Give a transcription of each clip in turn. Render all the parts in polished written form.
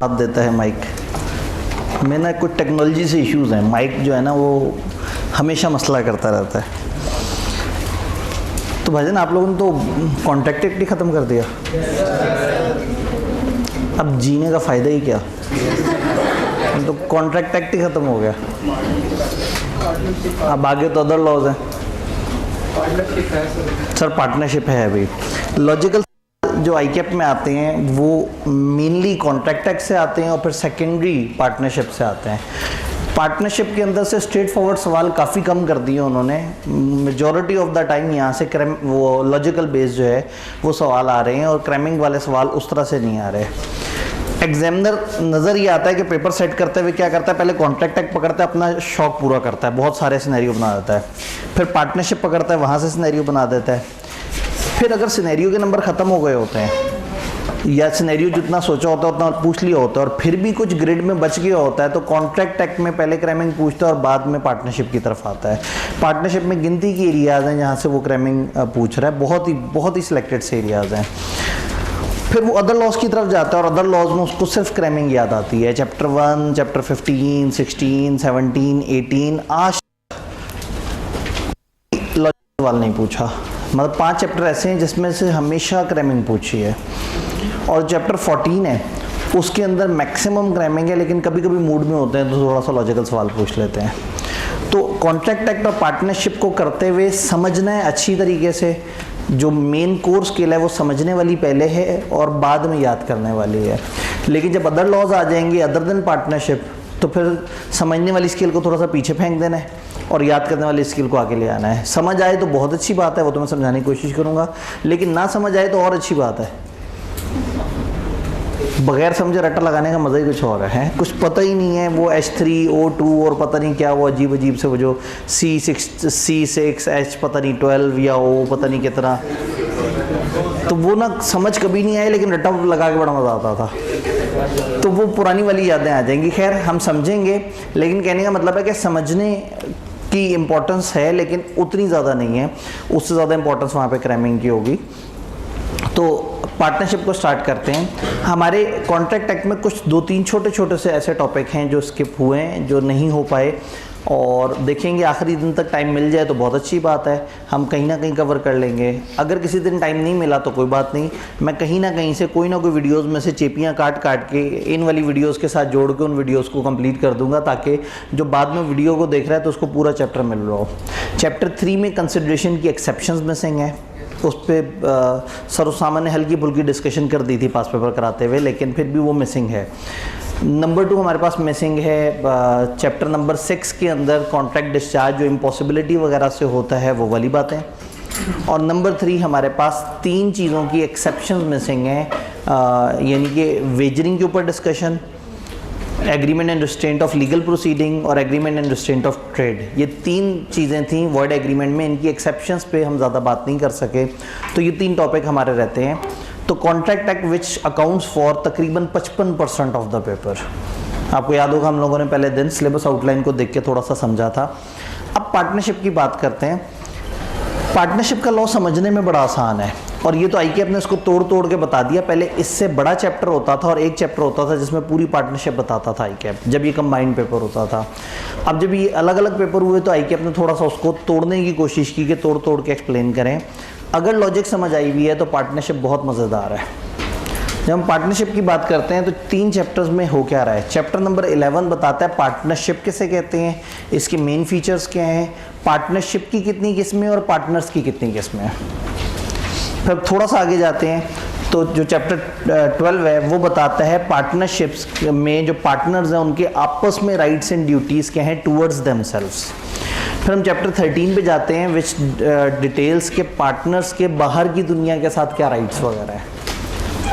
साथ देता है माइक। में ना कुछ टेक्नोलॉजी से इश्यूज़ हैं, माइक जो है ना वो हमेशा मसला करता रहता है। तो भाईजान आप लोगों ने तो कॉन्ट्रैक्ट एक्ट ही ख़त्म कर दिया, अब जीने का फ़ायदा ही क्या? तो कॉन्ट्रैक्ट एक्ट ही ख़त्म हो गया, अब आगे तो अदर लॉज हैं। सर पार्टनरशिप है अभी। लॉजिकल जो आईकैप में आते हैं वो मेनली कॉन्ट्रैक्ट एक्ट से आते हैं और फिर सेकेंडरी पार्टनरशिप से आते हैं। पार्टनरशिप के अंदर से स्ट्रेट फॉरवर्ड सवाल काफ़ी कम कर दिए उन्होंने। मेजॉरिटी ऑफ द टाइम यहाँ से वो लॉजिकल बेस जो है वो सवाल आ रहे हैं और क्रैमिंग वाले सवाल उस तरह से नहीं आ रहे। एग्जामिनर नज़र ये आता है कि पेपर सेट करते हुए क्या करता है, पहले कॉन्ट्रैक्ट एक्ट पकड़ता है, अपना शौक पूरा करता है, बहुत सारे सिनेरियो बना देता है, फिर पार्टनरशिप पकड़ता है, वहाँ से सिनेरियो बना देता है। फिर अगर सिनेरियो के नंबर ख़त्म हो गए होते हैं या सिनेरियो जितना सोचा होता है उतना पूछ लिया होता है और फिर भी कुछ ग्रिड में बच गया होता है तो कॉन्ट्रैक्ट एक्ट में पहले क्रैमिंग पूछता है और बाद में पार्टनरशिप की तरफ आता है। पार्टनरशिप में गिनती की एरियाज़ हैं जहाँ से वो क्रैमिंग पूछ रहा है, बहुत ही सिलेक्टेड से एरियाज़ हैं। फिर वो अदर लॉज की तरफ जाता है और अदर लॉज में उसको सिर्फ क्रैमिंग याद आती है। चैप्टर 1, चैप्टर 15, 16, 17, 18 आज लॉज सवाल नहीं पूछा। मतलब 5 चैप्टर ऐसे हैं जिसमें से हमेशा क्रैमिंग पूछी है और चैप्टर 14 है उसके अंदर मैक्सिमम क्रैमिंग है, लेकिन कभी कभी मूड में होते हैं तो थोड़ा सा लॉजिकल सवाल पूछ लेते हैं। तो कॉन्ट्रैक्ट एक्ट और पार्टनरशिप को करते हुए समझना है अच्छी तरीके से। जो मेन कोर स्किल है वो समझने वाली पहले है और बाद में याद करने वाली है। लेकिन जब अदर लॉज आ जाएंगे अदर देन पार्टनरशिप तो फिर समझने वाली स्किल को थोड़ा सा पीछे फेंक देना है और याद करने वाली स्किल को आगे ले आना है। समझ आए तो बहुत अच्छी बात है, वो तो मैं समझाने की कोशिश करूँगा, लेकिन ना समझ आए तो और अच्छी बात है। बगैर समझे रट्टा लगाने का मज़ा ही कुछ और है। कुछ पता ही नहीं है वो H3 O2 और पता नहीं क्या वो अजीब अजीब से वो जो C6 H पता नहीं 12 या O पता नहीं कितना, तो वो ना समझ कभी नहीं आई लेकिन रट्टा लगा के बड़ा मज़ा आता था। तो वो पुरानी वाली यादें आ जाएंगी। खैर हम समझेंगे, लेकिन कहने का मतलब है कि समझने की इम्पोर्टेंस है लेकिन उतनी ज़्यादा नहीं है, उससे ज़्यादा इम्पोर्टेंस वहाँ पे क्रैमिंग की होगी। तो पार्टनरशिप को स्टार्ट करते हैं। हमारे कॉन्ट्रैक्ट एक्ट में कुछ 2-3 छोटे छोटे से ऐसे टॉपिक हैं जो स्किप हुए हैं, जो नहीं हो पाए, और देखेंगे आखिरी दिन तक टाइम मिल जाए तो बहुत अच्छी बात है, हम कहीं ना कहीं कवर कर लेंगे। अगर किसी दिन टाइम नहीं मिला तो कोई बात नहीं, मैं कहीं ना कहीं से कोई ना कोई वीडियोस में से चेपियाँ काट के इन वाली वीडियोस के साथ जोड़ के उन वीडियोस को कंप्लीट कर दूंगा ताकि जो बाद में वीडियो को देख रहा है तो उसको पूरा चैप्टर मिल रहा हो। चैप्टर 3 में कंसिडरेशन की एक्सेप्शंस मिसिंग है, उस पर सरोसामा ने हल्की फुल्की डिस्कशन कर दी थी पास पेपर कराते हुए, लेकिन फिर भी वो मिसिंग है। नंबर 2 हमारे पास मिसिंग है चैप्टर नंबर 6 के अंदर कॉन्ट्रैक्ट डिस्चार्ज जो इम्पॉसिबिलिटी वगैरह से होता है वो वाली बातें। और नंबर 3 हमारे पास 3 चीज़ों की एक्सेप्शंस मिसिंग हैं, यानी कि वेजरिंग के ऊपर discussion, agreement and restraint of legal proceeding और agreement and restraint of trade. ये 3 चीज़ें थी वॉइड एग्रीमेंट में, इनकी एक्सेप्शंस पे हम ज़्यादा बात नहीं कर सके, तो ये 3 टॉपिक हमारे रहते हैं। तो contract act which accounts for तकरीबन 55% ऑफ द पेपर। आपको याद होगा हम लोगों ने पहले दिन सिलेबस आउटलाइन को देख के थोड़ा सा समझा था। अब पार्टनरशिप की बात करते हैं। पार्टनरशिप का लॉ समझने में बड़ा आसान है और ये तो आईकैप ने इसको तोड़ के बता दिया। पहले इससे बड़ा चैप्टर होता था और एक चैप्टर होता था जिसमें पूरी पार्टनरशिप बताता था आईकैप, जब ये कंबाइंड पेपर होता था। अब जब ये अलग अलग पेपर हुए तो आईकैप ने थोड़ा सा उसको तोड़ने की कोशिश की कि तोड़ के एक्सप्लेन करें। अगर लॉजिक समझ आई हुई है तो पार्टनरशिप बहुत मज़ेदार है। जब हम पार्टनरशिप की बात करते हैं तो 3 चैप्टर्स में हो क्या रहा है। चैप्टर नंबर 11 बताता है पार्टनरशिप किसे कहते हैं, इसके मेन फीचर्स क्या हैं, पार्टनरशिप की कितनी किस्में और पार्टनर्स की कितनी किस्में। फिर थोड़ा सा आगे जाते हैं तो जो चैप्टर 12 है वो बताता है पार्टनरशिप्स में जो पार्टनर्स हैं उनके आपस में राइट्स एंड ड्यूटीज़ क्या हैं टूवर्ड्स देमसेल्व्स। फिर हम चैप्टर 13 पे जाते हैं विच डिटेल्स के पार्टनर्स के बाहर की दुनिया के साथ क्या राइट्स वगैरह है।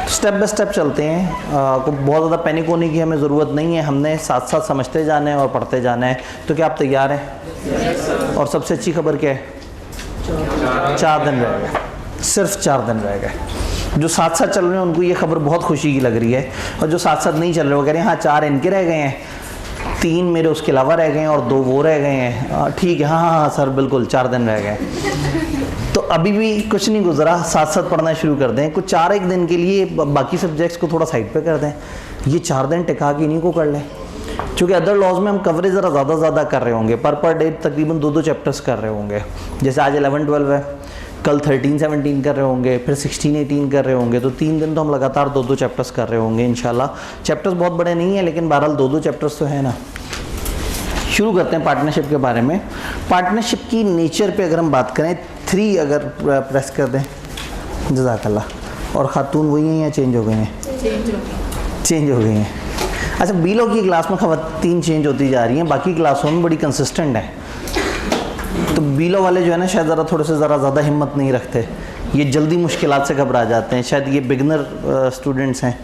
स्टेप बाय स्टेप चलते हैं, को बहुत ज़्यादा पैनिक होने की हमें ज़रूरत नहीं है, हमने साथ साथ समझते जाना है और पढ़ते जाना है। तो क्या आप तैयार हैं? और सबसे अच्छी खबर क्या है, 4 दिन रह गए, सिर्फ 4 दिन रह गए। जो साथ साथ चल रहे हैं उनको ये खबर बहुत खुशी की लग रही है और जो साथ साथ नहीं चल रहे वो कह रहे हैं हाँ 4 इनके रह गए हैं, 3 मेरे उसके अलावा रह गए हैं और 2 वो रह गए हैं। ठीक है, हाँ सर बिल्कुल 4 दिन रह गए। तो अभी भी कुछ नहीं गुजरा, साथ साथ पढ़ना शुरू कर दें। कुछ 4 एक दिन के लिए बाकी सब्जेक्ट्स को थोड़ा साइड पे कर दें, ये 4 दिन टिका के इन्हीं को कर लें, क्योंकि अदर लॉज में हम कवरेज ज़रा ज़्यादा कर रहे होंगे, पर डे तकरीबन 2 चैप्टर्स कर रहे होंगे। जैसे आज 11-12 है, कल 13-17 कर रहे होंगे, फिर 16-18 कर रहे होंगे, तो 3 दिन तो हम लगातार 2 चैप्टर्स कर रहे होंगे इंशाल्लाह। चैप्टर्स बहुत बड़े नहीं हैं, लेकिन बहरहाल 2 चैप्टर्स तो है ना। शुरू करते हैं पार्टनरशिप के बारे में। पार्टनरशिप की नेचर पे अगर हम बात करें, 3 अगर प्रेस कर दें, जज़ाकल्लाह। और खातून वही हैं या चेंज हो गई हैं? चेंज हो गई हैं। अच्छा, बीलो की क्लास में खवातीन चेंज होती जा रही हैं, बाकी क्लासों में बड़ी कंसिस्टेंट है। तो बीलो वाले जो है ना, शायद ज़रा थोड़े से ज़्यादा हिम्मत नहीं रखते, ये जल्दी मुश्किलात से घबरा जाते हैं। शायद ये बिगनर स्टूडेंट्स हैं।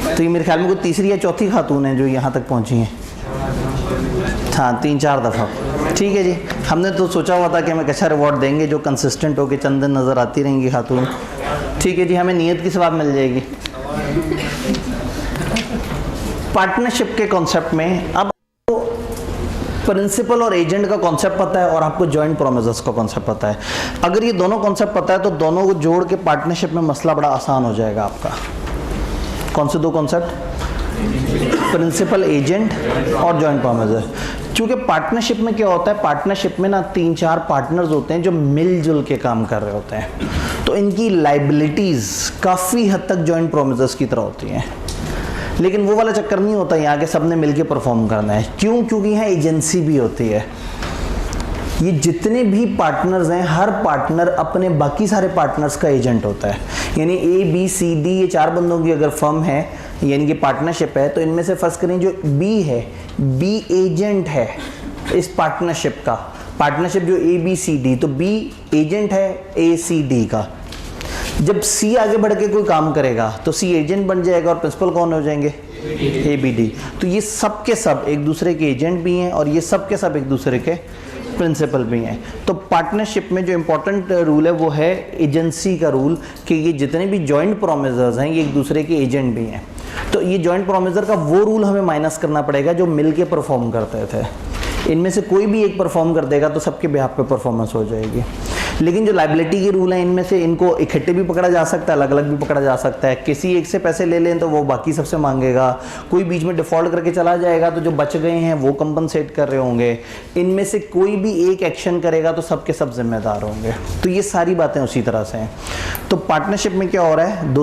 तो ये मेरे ख्याल में कोई 3री या 4थी खातून हैं जो यहाँ तक पहुँची हैं। हाँ, 3-4 दफ़ा। ठीक है जी, हमने तो सोचा हुआ था कि हमें अच्छा रिवॉर्ड देंगे जो कंसिस्टेंट हो के चंद दिन नज़र आती रहेंगी खातून। ठीक है जी, हमें नीयत की सवाब मिल जाएगी। पार्टनरशिप के कॉन्सेप्ट में अब आपको प्रिंसिपल और एजेंट का कॉन्सेप्ट पता है और आपको जॉइंट प्रोमिसेस का कॉन्सेप्ट पता है। अगर ये दोनों कॉन्सेप्ट पता है तो दोनों को जोड़ के पार्टनरशिप में मसला बड़ा आसान हो जाएगा आपका। कौन से 2 कॉन्सेप्ट? प्रिंसिपल एजेंट और जॉइंट प्रोमिसेस। क्योंकि पार्टनरशिप में क्या होता है, पार्टनरशिप में ना 3-4 पार्टनर्स होते हैं जो मिलजुल के काम कर रहे होते हैं, तो इनकी लाइबिलिटीज़ काफ़ी हद तक जॉइंट प्रोमिसेस की तरह होती हैं। लेकिन वो वाला चक्कर नहीं होता यहाँ के सब ने मिलके परफॉर्म करना है। क्यों? क्योंकि यहाँ एजेंसी भी होती है। ये जितने भी पार्टनर्स हैं, हर पार्टनर अपने बाकी सारे पार्टनर्स का एजेंट होता है। यानी A, B, C, D ये 4 बंदों की अगर फर्म है, यानी कि पार्टनरशिप है, तो इनमें से फर्स्ट करें जो B है, B एजेंट है इस पार्टनरशिप का। पार्टनरशिप जो A, B, C, D, तो B एजेंट है A, C, D का। जब C आगे बढ़ के कोई काम करेगा तो C एजेंट बन जाएगा और प्रिंसिपल कौन हो जाएंगे? A, B, D। तो ये सब के सब एक दूसरे के एजेंट भी हैं और ये सब के सब एक दूसरे के प्रिंसिपल भी हैं। तो पार्टनरशिप में जो इम्पोर्टेंट रूल है वो है एजेंसी का रूल, कि ये जितने भी जॉइंट प्रोमिसर्स हैं ये एक दूसरे के एजेंट भी हैं। तो ये जॉइंट प्रोमिसर का वो रूल हमें माइनस करना पड़ेगा जो मिल के परफॉर्म करते थे। इनमें से कोई भी एक परफॉर्म कर देगा तो सबके बिहाफ पे परफॉर्मेंस हो जाएगी। लेकिन जो लाइबिलिटी के रूल हैं इनमें से इनको इकट्ठे भी पकड़ा जा सकता है, अलग अलग भी पकड़ा जा सकता है। किसी एक से पैसे ले लें तो वो बाकी सबसे मांगेगा, कोई बीच में डिफ़ॉल्ट करके चला जाएगा तो जो बच गए हैं वो कंपनसेट कर रहे होंगे। इनमें से कोई भी एक एक्शन करेगा तो सबके सब जिम्मेदार होंगे। तो ये सारी बातें उसी तरह से हैं। तो पार्टनरशिप में क्या हो रहा है,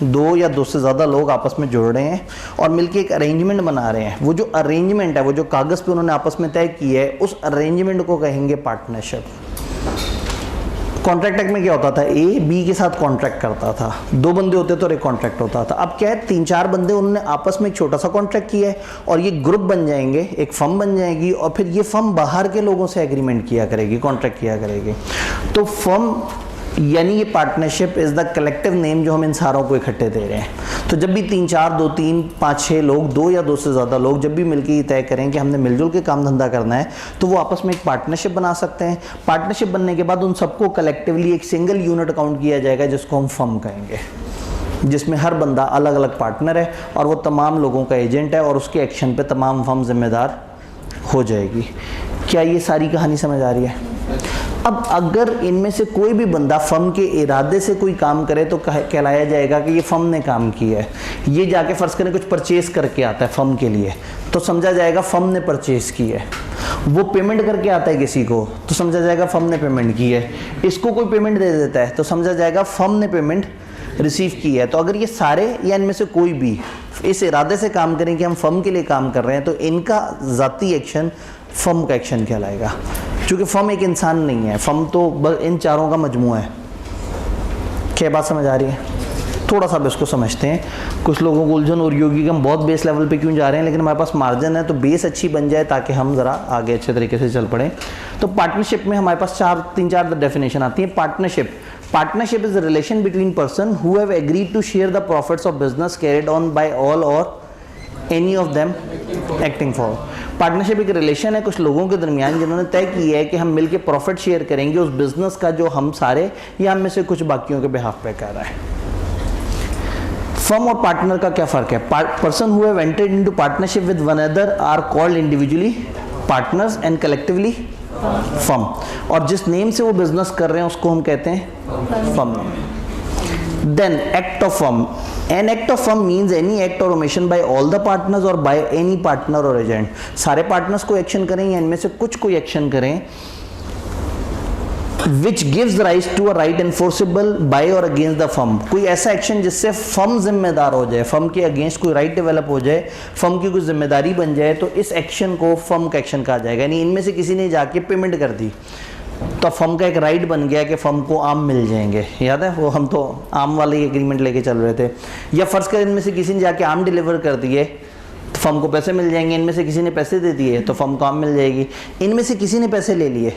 2 या 2 से ज़्यादा लोग आपस में जुड़ रहे हैं और मिलकर एक अरेंजमेंट बना रहे हैं। वो जो अरेंजमेंट है, वो जो कागज़ पे उन्होंने आपस में तय की है, उस अरेंजमेंट को कहेंगे पार्टनरशिप। कॉन्ट्रैक्ट एक्ट में क्या होता था, A B के साथ कॉन्ट्रैक्ट करता था, 2 बंदे होते तो एक कॉन्ट्रैक्ट होता था। अब क्या है, 3-4 बंदे उन्होंने आपस में एक छोटा सा कॉन्ट्रैक्ट किया है और ये ग्रुप बन जाएंगे, एक फर्म बन जाएगी और फिर ये फर्म बाहर के लोगों से एग्रीमेंट किया करेगी, कॉन्ट्रैक्ट किया करेगी। तो फर्म यानी ये partnership is the collective name जो हम इन सारों को इकट्ठे दे रहे हैं। तो जब भी 3-4, 2-3, 5-6 लोग, 2 या 2 से ज़्यादा लोग जब भी मिलकर ये तय करें कि हमने मिलजुल के काम धंधा करना है, तो वो आपस में एक पार्टनरशिप बना सकते हैं। पार्टनरशिप बनने के बाद उन सबको कलेक्टिवली एक सिंगल यूनिट अकाउंट किया जाएगा जिसको हम फर्म कहेंगे, जिसमें हर बंदा अलग अलग पार्टनर है और वो तमाम लोगों का एजेंट है और उसके एक्शन पे तमाम फर्म जिम्मेदार हो जाएगी। क्या ये सारी कहानी समझ आ रही है? अब अगर इनमें से कोई भी बंदा फर्म के इरादे से कोई काम करे तो कहलाया जाएगा कि ये फर्म ने काम किया है। ये जाके फर्ज करें कुछ परचेज करके आता है फर्म के लिए तो समझा जाएगा फर्म ने परचेज की है। वो पेमेंट करके आता है किसी को तो समझा जाएगा फर्म ने पेमेंट की है। इसको कोई पेमेंट दे देता है तो समझा जाएगा फर्म ने पेमेंट रिसीव की है। तो अगर ये सारे या इनमें से कोई भी इस इरादे से काम करें कि हम फर्म के लिए काम कर रहे हैं तो इनका ज़ाती एक्शन फर्म का एक्शन कहलाएगा। क्योंकि फर्म एक इंसान नहीं है, फर्म तो इन चारों का मजमूआ है। क्या बात समझ आ रही है? थोड़ा सा इसको समझते हैं। कुछ लोगों को उलझन और योगी कि हम बहुत बेस लेवल पे क्यों जा रहे हैं, लेकिन हमारे पास मार्जिन है तो बेस अच्छी बन जाए ताकि हम ज़रा आगे अच्छे तरीके से चल पड़ें। तो पार्टनरशिप में हमारे पास 3-4 डेफिनेशन आती है। Partnership is a relation between person who have agreed to share the profits of business carried on by all or any of them acting for. Partnership एक रिलेशन है कुछ लोगों के दरमियान जिन्होंने तय किया है कि हम मिलकर प्रॉफिट शेयर करेंगे उस बिजनेस का जो हम सारे या हम में से कुछ बाकियों के बिहाफ पे कर रहा है। फर्म और पार्टनर का क्या फ़र्क है? Person who have entered into partnership with one other are called individually partners and collectively firm. और जिस नेम से वो बिजनेस कर रहे हैं उसको हम कहते हैं firm. Then act of firm. An act of firm means any act or omission by all the partners or by any partner or agent. सारे पार्टनर्स को एक्शन करें या इनमें से कुछ कोई एक्शन करें which gives rise to a right enforceable by or against the firm. कोई ऐसा एक्शन जिससे फर्म जिम्मेदार हो जाए, फर्म के अगेंस्ट कोई राइट डेवलप हो जाए, फर्म की कोई जिम्मेदारी बन जाए, तो इस एक्शन को फर्म का एक्शन कहा जाएगा। यानी इनमें से किसी ने जाके पेमेंट कर दी तो फर्म का एक राइट बन गया कि फर्म को आम मिल जाएंगे। याद है वो, हम तो आम वाले ही एग्रीमेंट लेके चल रहे थे। या फर्ज कर इनमें से किसी ने जाके आम डिलीवर कर दिए तो फर्म को पैसे मिल जाएंगे। इनमें से किसी ने पैसे दे दिए तो फर्म को आम मिल जाएगी। इनमें से किसी ने पैसे ले लिए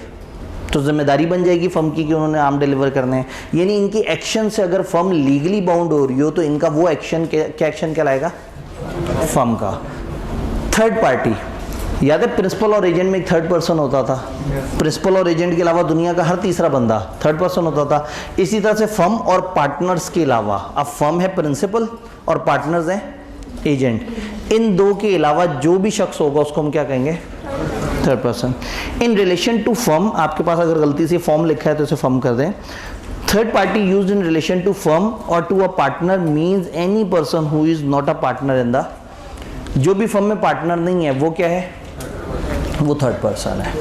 तो जिम्मेदारी बन जाएगी फर्म की कि उन्होंने आम डिलीवर करने हैं। यानी इनकी एक्शन से अगर फर्म लीगली बाउंड हो रही हो तो इनका वो एक्शन क्या एक्शन कहलाएगा? फर्म का। थर्ड पार्टी, याद है प्रिंसिपल और एजेंट में एक थर्ड पर्सन होता था। प्रिंसिपल और एजेंट के अलावा दुनिया का हर तीसरा बंदा थर्ड पर्सन होता था। इसी तरह से फर्म और पार्टनर्स के अलावा, अब फर्म है प्रिंसिपल और पार्टनर्स हैं एजेंट, इन दो के अलावा जो भी शख्स होगा उसको हम क्या कहेंगे? Third person. In relation to firm, आपके पास अगर गलती से फर्म लिखा है तो इसे फर्म कर दें। Third party used in relation to firm or to a partner means any person who is not a partner in the, जो भी फर्म में पार्टनर नहीं है वो क्या है? वो थर्ड पर्सन है।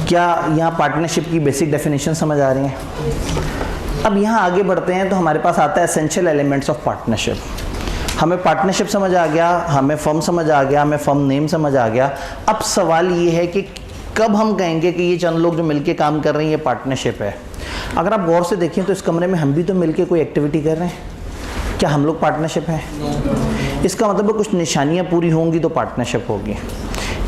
क्या यहाँ पार्टनरशिप की बेसिक डेफिनेशन समझ आ रही है? अब यहाँ आगे बढ़ते हैं तो हमारे पास आता है एसेंशियल एलिमेंट्स ऑफ पार्टनरशिप। हमें पार्टनरशिप समझ आ गया, हमें फर्म समझ आ गया, हमें फर्म नेम समझ आ गया। अब सवाल ये है कि कब हम कहेंगे कि ये चंद लोग जो मिलके काम कर रहे हैं ये पार्टनरशिप है? अगर आप गौर से देखें तो इस कमरे में हम भी तो मिलके कोई एक्टिविटी कर रहे हैं, क्या हम लोग पार्टनरशिप हैं? इसका मतलब है कुछ निशानियां पूरी होंगी तो पार्टनरशिप होगी।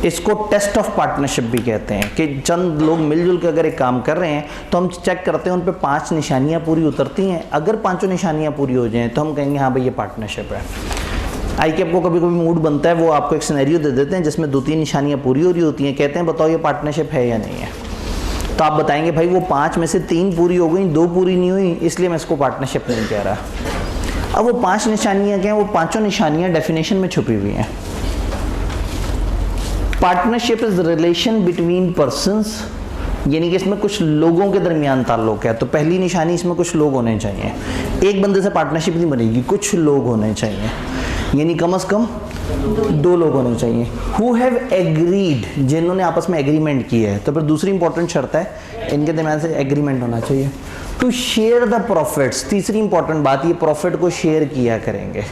इसको टेस्ट ऑफ पार्टनरशिप भी कहते हैं कि चंद लोग मिलजुल के अगर एक काम कर रहे हैं तो हम चेक करते हैं उन पे 5 निशानियां पूरी उतरती हैं। अगर 5 निशानियां पूरी हो जाएं तो हम कहेंगे हाँ भाई ये पार्टनरशिप है। आई के आपको कभी कभी मूड बनता है, वो आपको एक सिनेरियो दे देते हैं जिसमें 2-3 निशानियां पूरी हो रही होती हैं, कहते हैं बताओ ये पार्टनरशिप है या नहीं है। तो आप बताएंगे भाई वो 5 में से 3 पूरी हो गई, 2 पूरी नहीं हुई, इसलिए मैं इसको पार्टनरशिप नहीं कह रहा। अब वो 5 निशानियां क्या हैं? वो 5 निशानियां डेफिनेशन में छुपी हुई हैं। Partnership is relation between persons, यानी कि इसमें कुछ लोगों के दरमियान ताल्लुक है। तो पहली निशानी इसमें कुछ लोग होने चाहिए। एक बंदे से पार्टनरशिप नहीं बनेगी, कुछ लोग होने चाहिए, यानी कम से कम 2 लोग होने चाहिए। हु हैव एग्रीड, जिन्होंने आपस में एग्रीमेंट की है। तो फिर दूसरी इंपॉर्टेंट शर्त है इनके दरमियान से एग्रीमेंट होना चाहिए। टू शेयर द प्रॉफिट्स, तीसरी इंपॉर्टेंट बात, ये प्रॉफिट को शेयर किया करेंगे।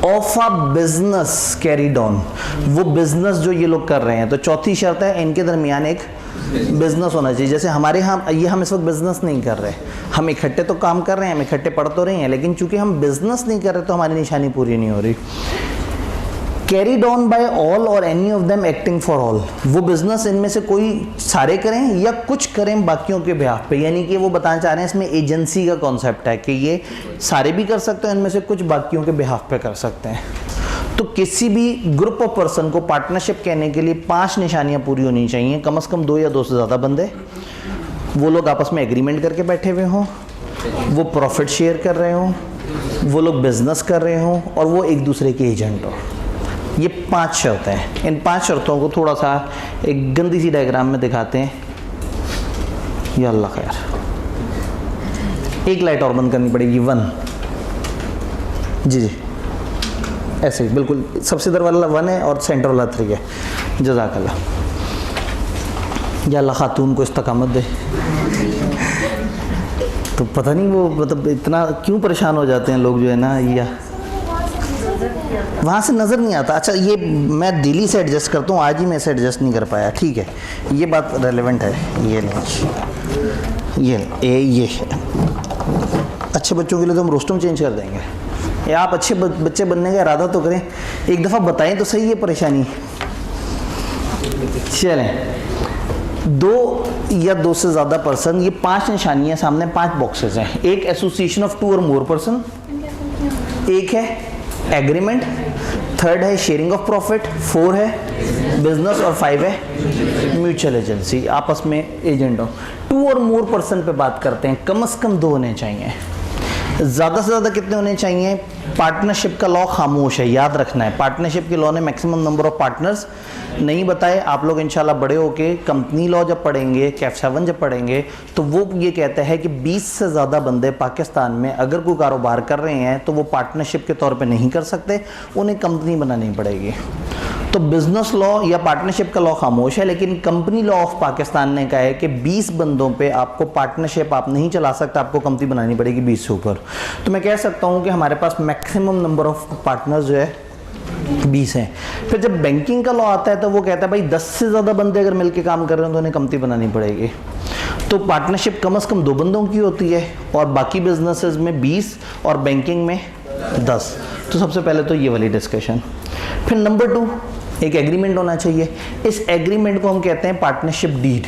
Of a business carried on, वो बिजनेस जो ये लोग कर रहे हैं। तो चौथी शर्त है इनके दरमियान एक बिजनेस होना चाहिए। जैसे हमारे यहाँ ये हम इस वक्त बिजनेस नहीं कर रहे, हम इकट्ठे तो काम कर रहे हैं, हम इकट्ठे पढ़ तो रहे हैं, लेकिन चूंकि हम बिजनेस नहीं कर रहे तो हमारी निशानी पूरी नहीं हो रही। Carried on by all or any of them acting for all, वो बिजनेस इनमें से कोई सारे करें या कुछ करें बाकियों के बिहाफ पे। यानी कि वो बताना चाह रहे हैं इसमें एजेंसी का कॉन्सेप्ट है कि ये सारे भी कर सकते हैं, इनमें से कुछ बाकियों के बिहाफ पे कर सकते हैं। तो किसी भी ग्रुप ऑफ पर्सन को पार्टनरशिप कहने के लिए 5 निशानियां पूरी होनी चाहिए। कम से कम 2 या 2 से ज़्यादा बंदे, वो लोग आपस में एग्रीमेंट करके बैठे हुए हों, वो प्रॉफिट शेयर कर रहे हों, वो लोग बिजनेस कर रहे हों और वो एक दूसरे के एजेंट हो। ये 5 शर्तें हैं। इन 5 शर्तों को थोड़ा सा एक गंदी सी डायग्राम में दिखाते हैं। या अल्लाह खैर, एक लाइट और बंद करनी पड़ेगी। 1 जी ऐसे बिल्कुल, सबसे इधर वाला 1 है और सेंटर वाला 3 है। जज़ाकल्लाह। या अल्लाह खातून को इस्तकामत दे। तो पता नहीं वो मतलब इतना क्यों परेशान हो जाते हैं लोग जो है ना, या वहाँ से नज़र नहीं आता। अच्छा ये मैं दिल्ली से एडजस्ट करता हूँ, आज ही मैं इसे एडजस्ट नहीं कर पाया। ठीक है, ये बात रेलेवेंट है। ये है अच्छे बच्चों के लिए तो हम रोस्टम चेंज कर देंगे। या आप अच्छे बच्चे बनने का इरादा तो करें, एक दफ़ा बताएं तो सही है परेशानी। चलें, 2 या 2 से ज़्यादा पर्सन, ये 5 निशानियाँ सामने 5 बॉक्सेस हैं। एक एसोसिएशन ऑफ 2 और मोर पर्सन, एक है एग्रीमेंट, 3rd है शेयरिंग ऑफ प्रॉफिट, 4 है बिजनेस और 5 है म्यूचुअल एजेंसी, आपस में एजेंट हो। 2 और मोर पर्सन पे बात करते हैं, कम से कम 2 होने चाहिए। ज़्यादा से ज़्यादा कितने होने चाहिए? पार्टनरशिप का लॉ खामोश है, याद रखना है। पार्टनरशिप के लॉ ने मैक्सिमम नंबर ऑफ पार्टनर्स नहीं बताए। आप लोग इंशाल्लाह बड़े होके कंपनी लॉ जब पढ़ेंगे, कैफ 7 जब पढ़ेंगे, तो वो ये कहता है कि 20 से ज़्यादा बंदे पाकिस्तान में अगर कोई कारोबार कर रहे हैं तो वो पार्टनरशिप के तौर पे नहीं कर सकते, उन्हें कंपनी बनानी पड़ेगी। तो बिजनेस लॉ या पार्टनरशिप का लॉ खामोश है, लेकिन कंपनी लॉ ऑफ पाकिस्तान ने कहा है कि 20 बंदों पे आपको पार्टनरशिप आप नहीं चला सकते, आपको कंपनी बनानी पड़ेगी 20 से ऊपर। तो मैं कह सकता हूँ कि हमारे पास मैक्सिमम नंबर ऑफ पार्टनर्स जो है 20 हैं। फिर जब बैंकिंग का लॉ आता है तो वो कहता है भाई 10 से ज़्यादा बंदे अगर मिलकर काम कर रहे हैं तो उन्हें कंपनी बनानी पड़ेगी। तो पार्टनरशिप कम से कम 2 बंदों की होती है और बाकी बिजनेसेस में 20 और बैंकिंग में 10। तो सबसे पहले तो ये वाली डिस्कशन। फिर नंबर 2, एक एग्रीमेंट होना चाहिए। इस एग्रीमेंट को हम कहते हैं पार्टनरशिप डीड।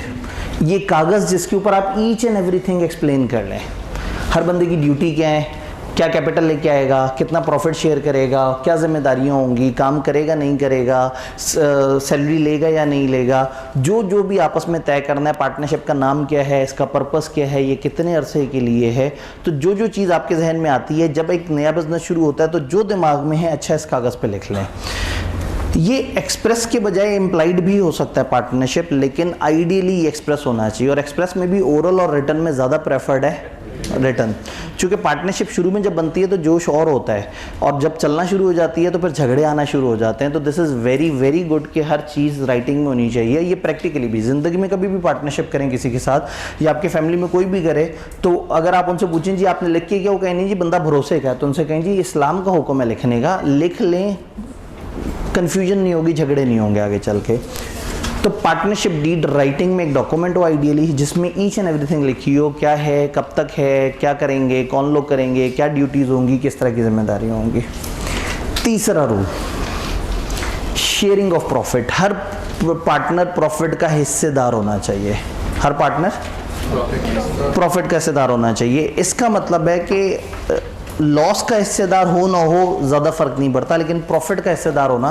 ये कागज़ जिसके ऊपर आप ईच एंड एवरीथिंग एक्सप्लेन कर लें। हर बंदे की ड्यूटी क्या है, क्या कैपिटल लेके आएगा, कितना प्रॉफिट शेयर करेगा, क्या जिम्मेदारियां होंगी, काम करेगा नहीं करेगा, सैलरी लेगा या नहीं लेगा, जो भी आपस में तय करना है। पार्टनरशिप का नाम क्या है, इसका पर्पस क्या है, ये कितने अरसे के लिए है। तो जो चीज़ आपके जहन में आती है, जब एक नया बिजनेस शुरू होता है तो जो दिमाग में है अच्छा इस कागज़ पे लिख लें। ये एक्सप्रेस के बजाय इम्प्लाइड भी हो सकता है पार्टनरशिप, लेकिन आइडियली ये एक्सप्रेस होना चाहिए। और एक्सप्रेस में भी ओरल और रिटर्न में ज़्यादा प्रेफर्ड है रिटर्न, क्योंकि पार्टनरशिप शुरू में जब बनती है तो जोश और होता है, और जब चलना शुरू हो जाती है तो फिर झगड़े आना शुरू हो जाते हैं। तो this is very very good कि हर चीज़ राइटिंग में होनी चाहिए। ये प्रैक्टिकली भी ज़िंदगी में कभी भी पार्टनरशिप करें किसी के साथ या आपकी फैमिली में कोई भी करे, तो अगर आप उनसे पूछें जी आपने लिख के क्या, वो कहें जी बंदा भरोसे का है, तो उनसे कहें जी इस्लाम का हुक्म है लिखने का, लिख लें, कन्फ्यूजन नहीं होगी, झगड़े नहीं होंगे आगे चल के। तो पार्टनरशिप डीड राइटिंग में एक डॉक्यूमेंट हो आइडियली, जिसमें ईच एंड एवरीथिंग लिखी हो, क्या है, कब तक है, क्या करेंगे, कौन लोग करेंगे, क्या ड्यूटीज़ होंगी, किस तरह की जिम्मेदारियाँ होंगी। तीसरा rule, sharing of profit. Her partner profit का हिस्सेदार होना चाहिए। हर पार्टनर प्रॉफिट का हिस्सेदार होना चाहिए। इसका मतलब है कि लॉस का हिस्सेदार हो ना हो ज़्यादा फ़र्क नहीं पड़ता, लेकिन प्रॉफिट का हिस्सेदार होना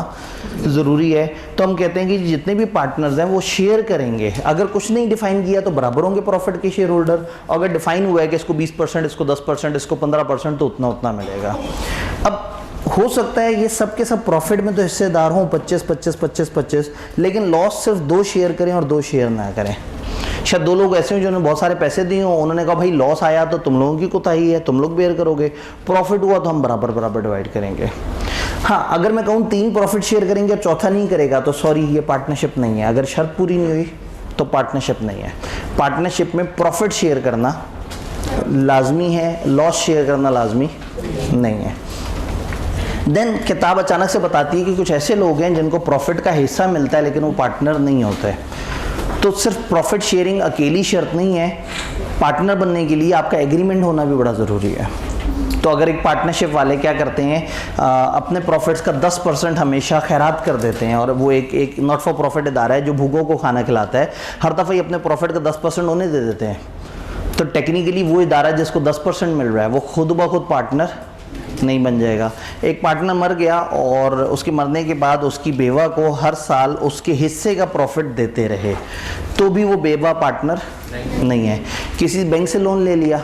ज़रूरी है। तो हम कहते हैं कि जितने भी पार्टनर्स हैं वो शेयर करेंगे। अगर कुछ नहीं डिफाइन किया तो बराबर होंगे प्रॉफिट के शेयर होल्डर। अगर डिफाइन हुआ है कि इसको 20%, इसको 10%, इसको 15%, तो उतना मिलेगा। अब हो सकता है ये सब के सब प्रॉफिट में तो हिस्सेदार हों 25-25-25-25, लेकिन लॉस सिर्फ 2 शेयर करें और 2 शेयर ना करें। शायद 2 लोग ऐसे हैं जिन्होंने बहुत सारे पैसे दिए हों, उन्होंने कहा भाई लॉस आया तो तुम लोगों की कोताही है, तुम लोग बेयर करोगे, प्रॉफिट हुआ तो हम बराबर डिवाइड करेंगे। हाँ, अगर मैं कहूँ 3 प्रॉफिट शेयर करेंगे और चौथा नहीं करेगा तो सॉरी, ये पार्टनरशिप नहीं है। अगर शर्त पूरी नहीं हुई तो पार्टनरशिप नहीं है। पार्टनरशिप में प्रॉफिट शेयर करना लाजमी है, लॉस शेयर करना लाजमी नहीं है। देन किताब अचानक से बताती है कि कुछ ऐसे लोग हैं जिनको प्रॉफिट का हिस्सा मिलता है लेकिन वो पार्टनर नहीं होते। तो सिर्फ प्रॉफिट शेयरिंग अकेली शर्त नहीं है, पार्टनर बनने के लिए आपका एग्रीमेंट होना भी बड़ा ज़रूरी है। तो अगर एक पार्टनरशिप वाले क्या करते हैं, अपने प्रॉफिट्स का 10% हमेशा खैरात कर देते हैं, और वो एक नॉट फॉर प्रॉफिट इदारा है जो भूखों को खाना खिलाता है, हर दफ़ा ही अपने प्रॉफिट का 10% उन्हें दे देते हैं। तो टेक्निकली वो इदारा जिसको 10% मिल रहा है वो खुद ब खुद पार्टनर नहीं बन जाएगा। एक पार्टनर मर गया और उसके मरने के बाद उसकी बेवा को हर साल उसके हिस्से का प्रॉफिट देते रहे तो भी वो बेवा पार्टनर नहीं है। किसी बैंक से लोन ले लिया,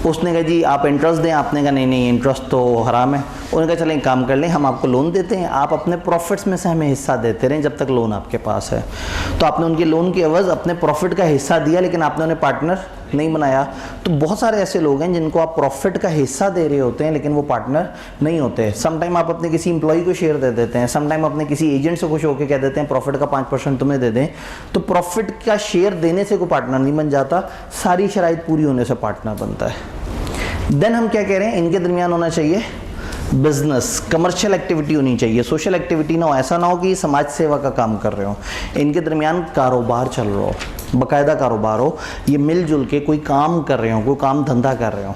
उसने कहा जी आप इंटरेस्ट दें, आपने कहा नहीं इंटरेस्ट तो हराम है। उन्होंने कहा चलें काम कर लें, हम आपको लोन देते हैं, आप अपने प्रॉफिट्स में से हमें हिस्सा देते रहें जब तक लोन आपके पास है। तो आपने उनके लोन की एवज़ अपने प्रॉफिट का हिस्सा दिया, लेकिन आपने उन्हें पार्टनर नहीं बनाया। तो बहुत सारे ऐसे लोग हैं जिनको आप प्रॉफिट का हिस्सा दे रहे होते हैं लेकिन वो पार्टनर नहीं होते। समटाइम आप अपने किसी एम्प्लॉय को शेयर दे देते हैं, समटाइम अपने किसी एजेंट से खुश होकर कह देते हैं प्रॉफिट का 5% तुम्हें दे दें। तो प्रॉफिट का शेयर देने से कोई पार्टनर नहीं बन जाता, सारी शराइत पूरी होने से पार्टनर बनता है। देन हम क्या कह रहे हैं, इनके दरमियान होना चाहिए बिजनेस, कमर्शियल एक्टिविटी होनी चाहिए, सोशल एक्टिविटी ना हो। ऐसा ना हो कि समाज सेवा का काम कर रहे हो, इनके दरमियान कारोबार चल रहा हो, बाकायदा कारोबार हो, ये मिलजुल के कोई काम कर रहे हो, कोई काम धंधा कर रहे हो।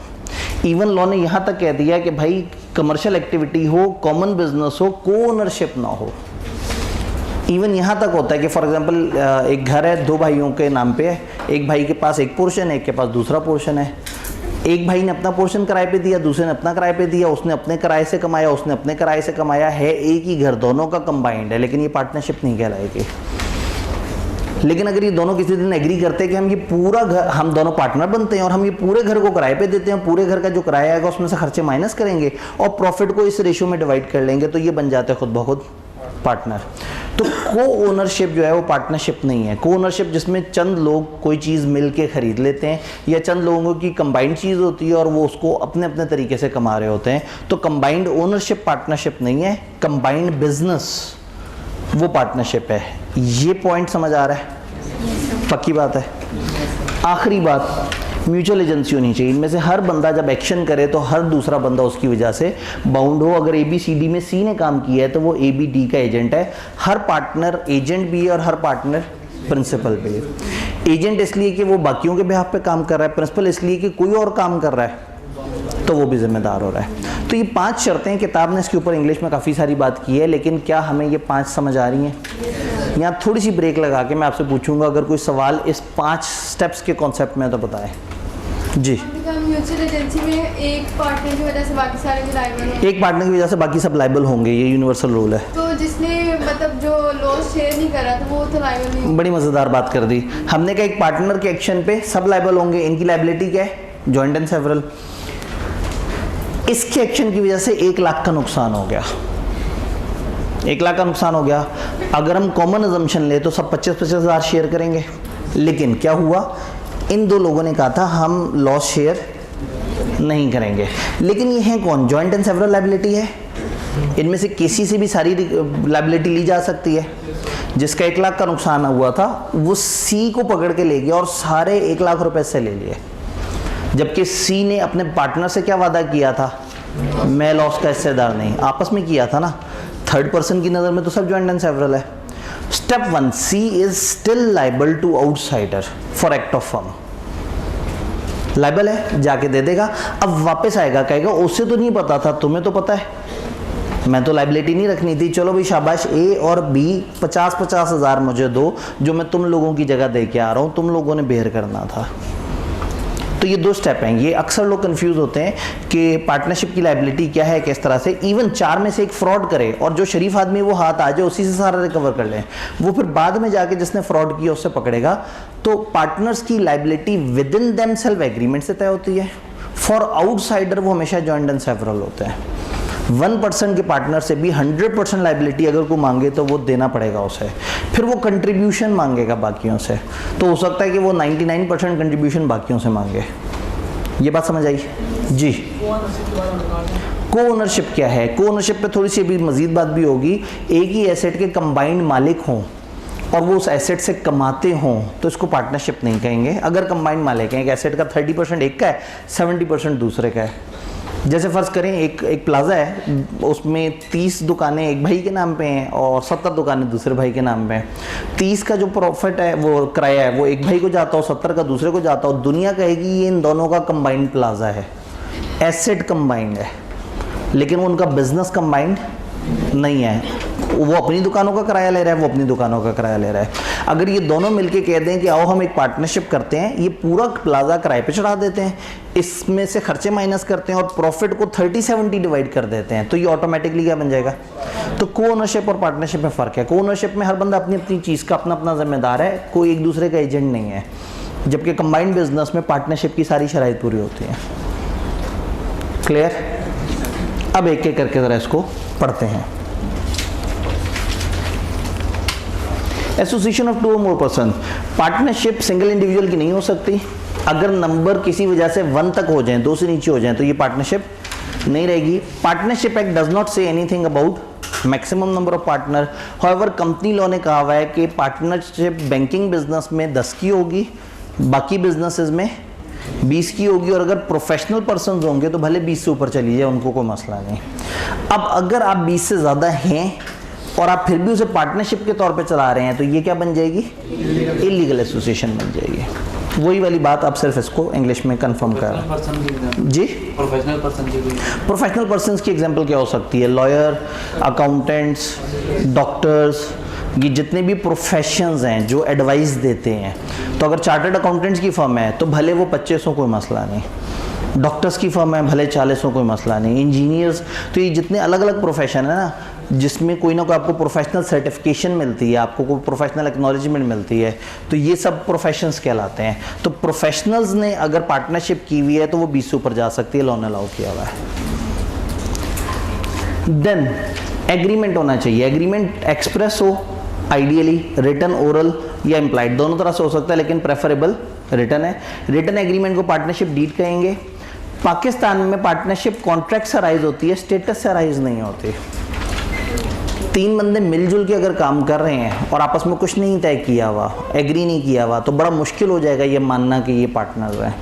इवन लॉ ने यहाँ तक कह दिया कि भाई कमर्शियल एक्टिविटी हो, कॉमन बिजनेस हो, को ओनरशिप ना हो। इवन यहाँ तक होता है कि फॉर एग्जांपल एक घर है, 2 भाइयों के नाम पे है, एक भाई के पास एक पोर्शन है, एक के पास दूसरा पोर्शन है। एक भाई ने अपना पोर्शन किराए पे दिया, दूसरे ने अपना किराए पे दिया, उसने अपने किराए से कमाया, उसने अपने किराए से कमाया, है एक ही घर, दोनों का कंबाइंड है, लेकिन ये पार्टनरशिप नहीं कहलाएगी। लेकिन अगर ये दोनों किसी दिन एग्री करते हैं कि हम ये पूरा घर, हम दोनों पार्टनर बनते हैं और हम ये पूरे घर को किराए पे देते हैं, पूरे घर का जो किराया आएगा उसमें से खर्चे माइनस करेंगे और प्रॉफिट को इस रेशियो में डिवाइड कर लेंगे, तो ये बन जाते हैं खुद ब खुद पार्टनर। तो को ओनरशिप जो है वो पार्टनरशिप नहीं है। को ओनरशिप जिसमें चंद लोग कोई चीज़ मिल के खरीद लेते हैं या चंद लोगों की कंबाइंड चीज़ होती है और वो उसको अपने अपने तरीके से कमा रहे होते हैं, तो कंबाइंड ओनरशिप पार्टनरशिप नहीं है, कंबाइंड बिजनेस वो पार्टनरशिप है। ये पॉइंट समझ आ रहा है? पक्की बात है। आखिरी बात, म्यूचुअल एजेंसी होनी चाहिए। इनमें से हर बंदा जब एक्शन करे तो हर दूसरा बंदा उसकी वजह से बाउंड हो। अगर ABCD में C ने काम किया है तो वो ABD का एजेंट है। हर पार्टनर एजेंट भी है और हर पार्टनर प्रिंसिपल भी है। एजेंट इसलिए कि वो बाकियों के बिहाफ पे काम कर रहा है, प्रिंसिपल इसलिए कि कोई और काम कर रहा है तो वो भी जिम्मेदार हो रहा है। तो ये 5 शर्तें, किताब ने इसके ऊपर इंग्लिश में काफ़ी सारी बात की है, लेकिन क्या हमें ये 5 समझ आ रही हैं? यहाँ थोड़ी सी ब्रेक लगा के मैं आपसे पूछूंगा अगर कोई सवाल इस 5 स्टेप्स के कॉन्सेप्ट में तो बताएं जी। म्यूचुअल एजेंसी में एक पार्टनर की वजह से बाकी सारे भी लायबल होंगे। एक पार्टनर की वजह से बाकी सब लायबल होंगे, ये यूनिवर्सल रूल है। तो जिसने मतलब जो लॉस शेयर नहीं करा तो वो तो लायबल नहीं। बड़ी मज़ेदार बात कर दी हमने कि एक पार्टनर के एक्शन पे सब लायबल होंगे। इनकी लायबिलिटी क्या है? Joint and several. इसके एक्शन की वजह से 1 लाख का नुकसान हो गया। 1 लाख का नुकसान हो गया। अगर हम कॉमन अजम्पशन ले तो सब 25-25 हज़ार शेयर करेंगे, लेकिन क्या हुआ, इन 2 लोगों ने कहा था हम लॉस शेयर नहीं करेंगे। लेकिन ये है कौन? जॉइंट एंड सेवरल लायबिलिटी है। इनमें से किसी से भी सारी लायबिलिटी ली जा सकती है। जिसका 1 लाख का नुकसान हुआ था वो C को पकड़ के ले गया और सारे 1 लाख रुपए से ले लिए, जबकि C ने अपने पार्टनर से क्या वादा किया था? मैं लॉस का हिस्सेदार नहीं। आपस में किया था ना। थर्ड पर्सन की नज़र में तो सब जॉइंट एंड सेवरल है। Step 1, C is still liable to outsider for act of firm. Liable है, जाके दे देगा। अब वापस आएगा, कहेगा उससे तो नहीं पता था, तुम्हें तो पता है, मैं तो लाइबिलिटी नहीं रखनी थी। चलो भाई शाबाश, A और B 50-50 हज़ार मुझे दो, जो मैं तुम लोगों की जगह दे के आ रहा हूँ, तुम लोगों ने बेयर करना था। तो ये 2 स्टेप हैं। ये अक्सर लोग कंफ्यूज होते हैं कि पार्टनरशिप की लायबिलिटी क्या है, किस तरह से। इवन 4 में से एक फ्रॉड करे और जो शरीफ आदमी वो हाथ आ जाए, उसी से सारा रिकवर कर ले, वो फिर बाद में जाके जिसने फ्रॉड किया उससे पकड़ेगा। तो पार्टनर्स की liability with in themselves agreement से तय होती है। फॉर आउटसाइडर वो हमेशा जॉइंट एंड सेवरल होते हैं। 1% के पार्टनर से भी 100% लायबिलिटी अगर कोई मांगे तो वो देना पड़ेगा उसे। फिर वो कंट्रीब्यूशन मांगेगा बाकियों से, तो हो सकता है कि वो 99% कंट्रीब्यूशन बाकियों से मांगे। ये बात समझ आई जी। को ओनरशिप क्या है? को ओनरशिप पे थोड़ी सी भी मजीद बात भी होगी। एक ही एसेट के कंबाइंड मालिक हों और वो उस एसेट से कमाते हों तो इसको पार्टनरशिप नहीं कहेंगे। अगर कंबाइंड मालिक हैं, एक एसेट का 30% एक का है, 70% दूसरे का है। जैसे फ़र्ज़ करें एक प्लाज़ा है, उसमें 30 दुकानें एक भाई के नाम पे हैं और 70 दुकानें दूसरे भाई के नाम पे हैं। 30 का जो प्रॉफिट है, वो किराया है, वो एक भाई को जाता हो, 70 का दूसरे को जाता हो। दुनिया कहेगी ये इन दोनों का कंबाइंड प्लाज़ा है, एसेट कंबाइंड है, लेकिन उनका बिजनेस कंबाइंड नहीं है। वो अपनी दुकानों का किराया ले रहा है, वो अपनी दुकानों का किराया ले रहा है। अगर ये दोनों मिलके कह दें कि आओ हम एक पार्टनरशिप करते हैं, ये पूरा प्लाजा किराए पे चढ़ा देते हैं, इसमें से खर्चे माइनस करते हैं और प्रॉफिट को 30-70 डिवाइड कर देते हैं, तो ये ऑटोमेटिकली क्या बन जाएगा? तो को ओनरशिप और पार्टनरशिप में फ़र्क है। को ओनरशिप में हर बंदा अपनी अपनी चीज़ का अपना अपना जिम्मेदार है, कोई एक दूसरे का एजेंट नहीं है। जबकि कंबाइंड बिजनेस में पार्टनरशिप की सारी शराइत पूरी होती है। क्लियर? अब एक एक करके ज़रा इसको पढ़ते हैं। Association of 2 or more person. Partnership single individual की नहीं हो सकती। अगर नंबर किसी वजह से 1 तक हो जाएं, 2 से नीचे हो जाएं, तो ये पार्टनरशिप नहीं रहेगी। Partnership act does not say anything about maximum number of partner. However company law ने कहा हुआ है कि पार्टनरशिप बैंकिंग बिजनेस में 10 की होगी, बाकी बिजनेसेस में 20 की होगी, और अगर प्रोफेशनल पर्सन होंगे तो भले 20 से ऊपर चली जाए, उनको कोई मसला नहीं। अब अगर आप 20 से ज़्यादा हैं और आप फिर भी उसे पार्टनरशिप के तौर पे चला रहे हैं, तो ये क्या बन जाएगी? इलीगल एसोसिएशन बन जाएगी। वही वाली बात, आप सिर्फ इसको इंग्लिश में कंफर्म कर रहे हैं जी। प्रोफेशनल पर्सन की एग्जांपल क्या हो सकती है? लॉयर, अकाउंटेंट्स, डॉक्टर्स, ये जितने भी प्रोफेशंस हैं जो एडवाइस देते हैं। तो अगर चार्टर्ड अकाउंटेंट्स की फर्म है तो भले वो 25 हो, कोई मसला नहीं। डॉक्टर्स की फर्म है, भले 40 हो, कोई मसला नहीं। इंजीनियर्स, तो ये जितने अलग अलग प्रोफेशन है ना, जिसमें कोई ना कोई आपको प्रोफेशनल सर्टिफिकेशन मिलती है, आपको कोई प्रोफेशनल एक्नॉलेजमेंट मिलती है, तो ये सब प्रोफेशंस कहलाते हैं। तो प्रोफेशनल्स ने अगर पार्टनरशिप की हुई है तो वो 20 से ऊपर जा सकती है, लोन अलाउ किया हुआ है। देन एग्रीमेंट होना चाहिए। एग्रीमेंट एक्सप्रेस हो, आइडियली रिटन, ओरल या इम्प्लाइड, दोनों तरह से हो सकता है, लेकिन प्रेफरेबल रिटन है। रिटन एग्रीमेंट को पार्टनरशिप डीड कहेंगे। पाकिस्तान में पार्टनरशिप कॉन्ट्रैक्ट से अराइज होती है, स्टेटस से अराइज नहीं होती। 3 बंदे मिलजुल के अगर काम कर रहे हैं और आपस में कुछ नहीं तय किया हुआ, एग्री नहीं किया हुआ, तो बड़ा मुश्किल हो जाएगा ये मानना कि ये पार्टनर है।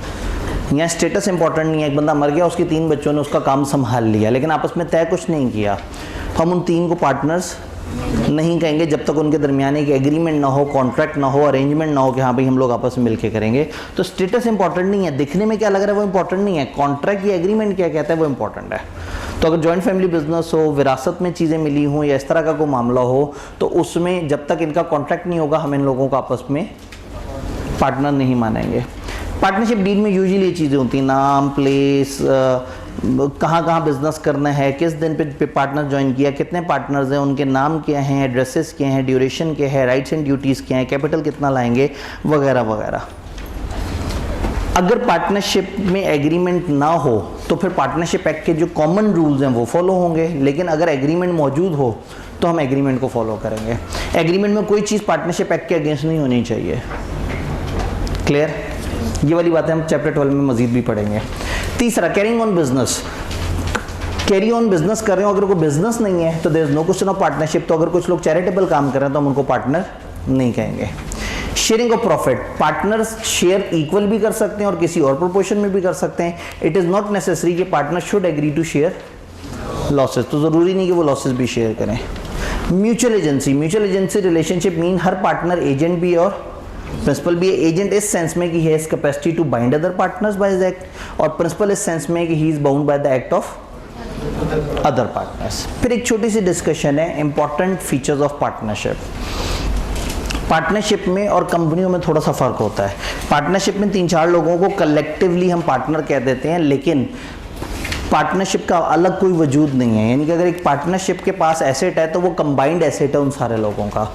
यहाँ स्टेटस इंपॉर्टेंट नहीं है, एक बंदा मर गया, उसके 3 बच्चों ने उसका काम संभाल लिया, लेकिन आपस में तय कुछ नहीं किया, तो हम उन 3 को पार्टनर्स नहीं कहेंगे जब तक उनके दरमियान एक एग्रीमेंट ना हो, कॉन्ट्रैक्ट ना हो, अरेंजमेंट ना हो कि हाँ भाई हम लोग आपस में मिलके करेंगे। तो स्टेटस इंपॉर्टेंट नहीं है, दिखने में क्या लग रहा है वो इंपॉर्टेंट नहीं है, कॉन्ट्रैक्ट या एग्रीमेंट क्या कहता है वो इंपॉर्टेंट है। तो अगर जॉइंट फैमिली बिजनेस हो, विरासत में चीज़ें मिली हों या इस तरह का कोई मामला हो, तो उसमें जब तक इनका कॉन्ट्रैक्ट नहीं होगा हम इन लोगों को आपस में पार्टनर नहीं मानेंगे। पार्टनरशिप डीड में यूजुअली ये चीज़ें होती हैं, नाम, प्लेस, कहाँ कहाँ बिजनेस करना है, किस दिन पे पार्टनर ज्वाइन किया, कितने पार्टनर्स हैं, उनके नाम क्या हैं, एड्रेसेस क्या हैं, ड्यूरेशन क्या है, राइट्स एंड ड्यूटीज़ क्या हैं, कैपिटल कितना लाएंगे, वगैरह वगैरह। अगर पार्टनरशिप में एग्रीमेंट ना हो तो फिर पार्टनरशिप एक्ट के जो कॉमन रूल्स हैं वो फॉलो होंगे, लेकिन अगर एग्रीमेंट मौजूद हो तो हम एग्रीमेंट को फॉलो करेंगे। एग्रीमेंट में कोई चीज़ पार्टनरशिप एक्ट के अगेंस्ट नहीं होनी चाहिए। क्लियर? ये वाली बातें हम चैप्टर 12 में मजीद भी पढ़ेंगे। तीसरा, carrying on business. Carry on business कर रहे हो, अगर कोई बिजनेस नहीं है तो there is no question of partnership. तो अगर कुछ लोग चैरिटेबल काम कर रहे हैं तो हम उनको पार्टनर नहीं कहेंगे। Sharing of profit, partners share equal भी कर सकते हैं और किसी और प्रोपोर्शन में भी कर सकते हैं। इट इज नॉट नेसेसरी कि partner should agree to share losses, तो जरूरी नहीं कि वो लॉसेस भी शेयर करें। Mutual agency, mutual agency relationship mean हर पार्टनर एजेंट भी और प्रिंसिपल भी है। एजेंट इस सेंस में कि he has capacity to bind other partners by his act, और प्रिंसिपल इस सेंस में कि he is bound by the act of other partners. फिर एक छोटी सी डिस्कशन है important features of partnership. Partnership में और कंपनियों में थोड़ा सा फर्क होता है। पार्टनरशिप में 3-4 लोगों को कलेक्टिवली हम पार्टनर कह देते हैं, लेकिन पार्टनरशिप का अलग कोई वजूद नहीं है। यानी कि अगर एक पार्टनरशिप के पास एसेट है तो वो कंबाइंड एसेट है उन सारे लोगों का,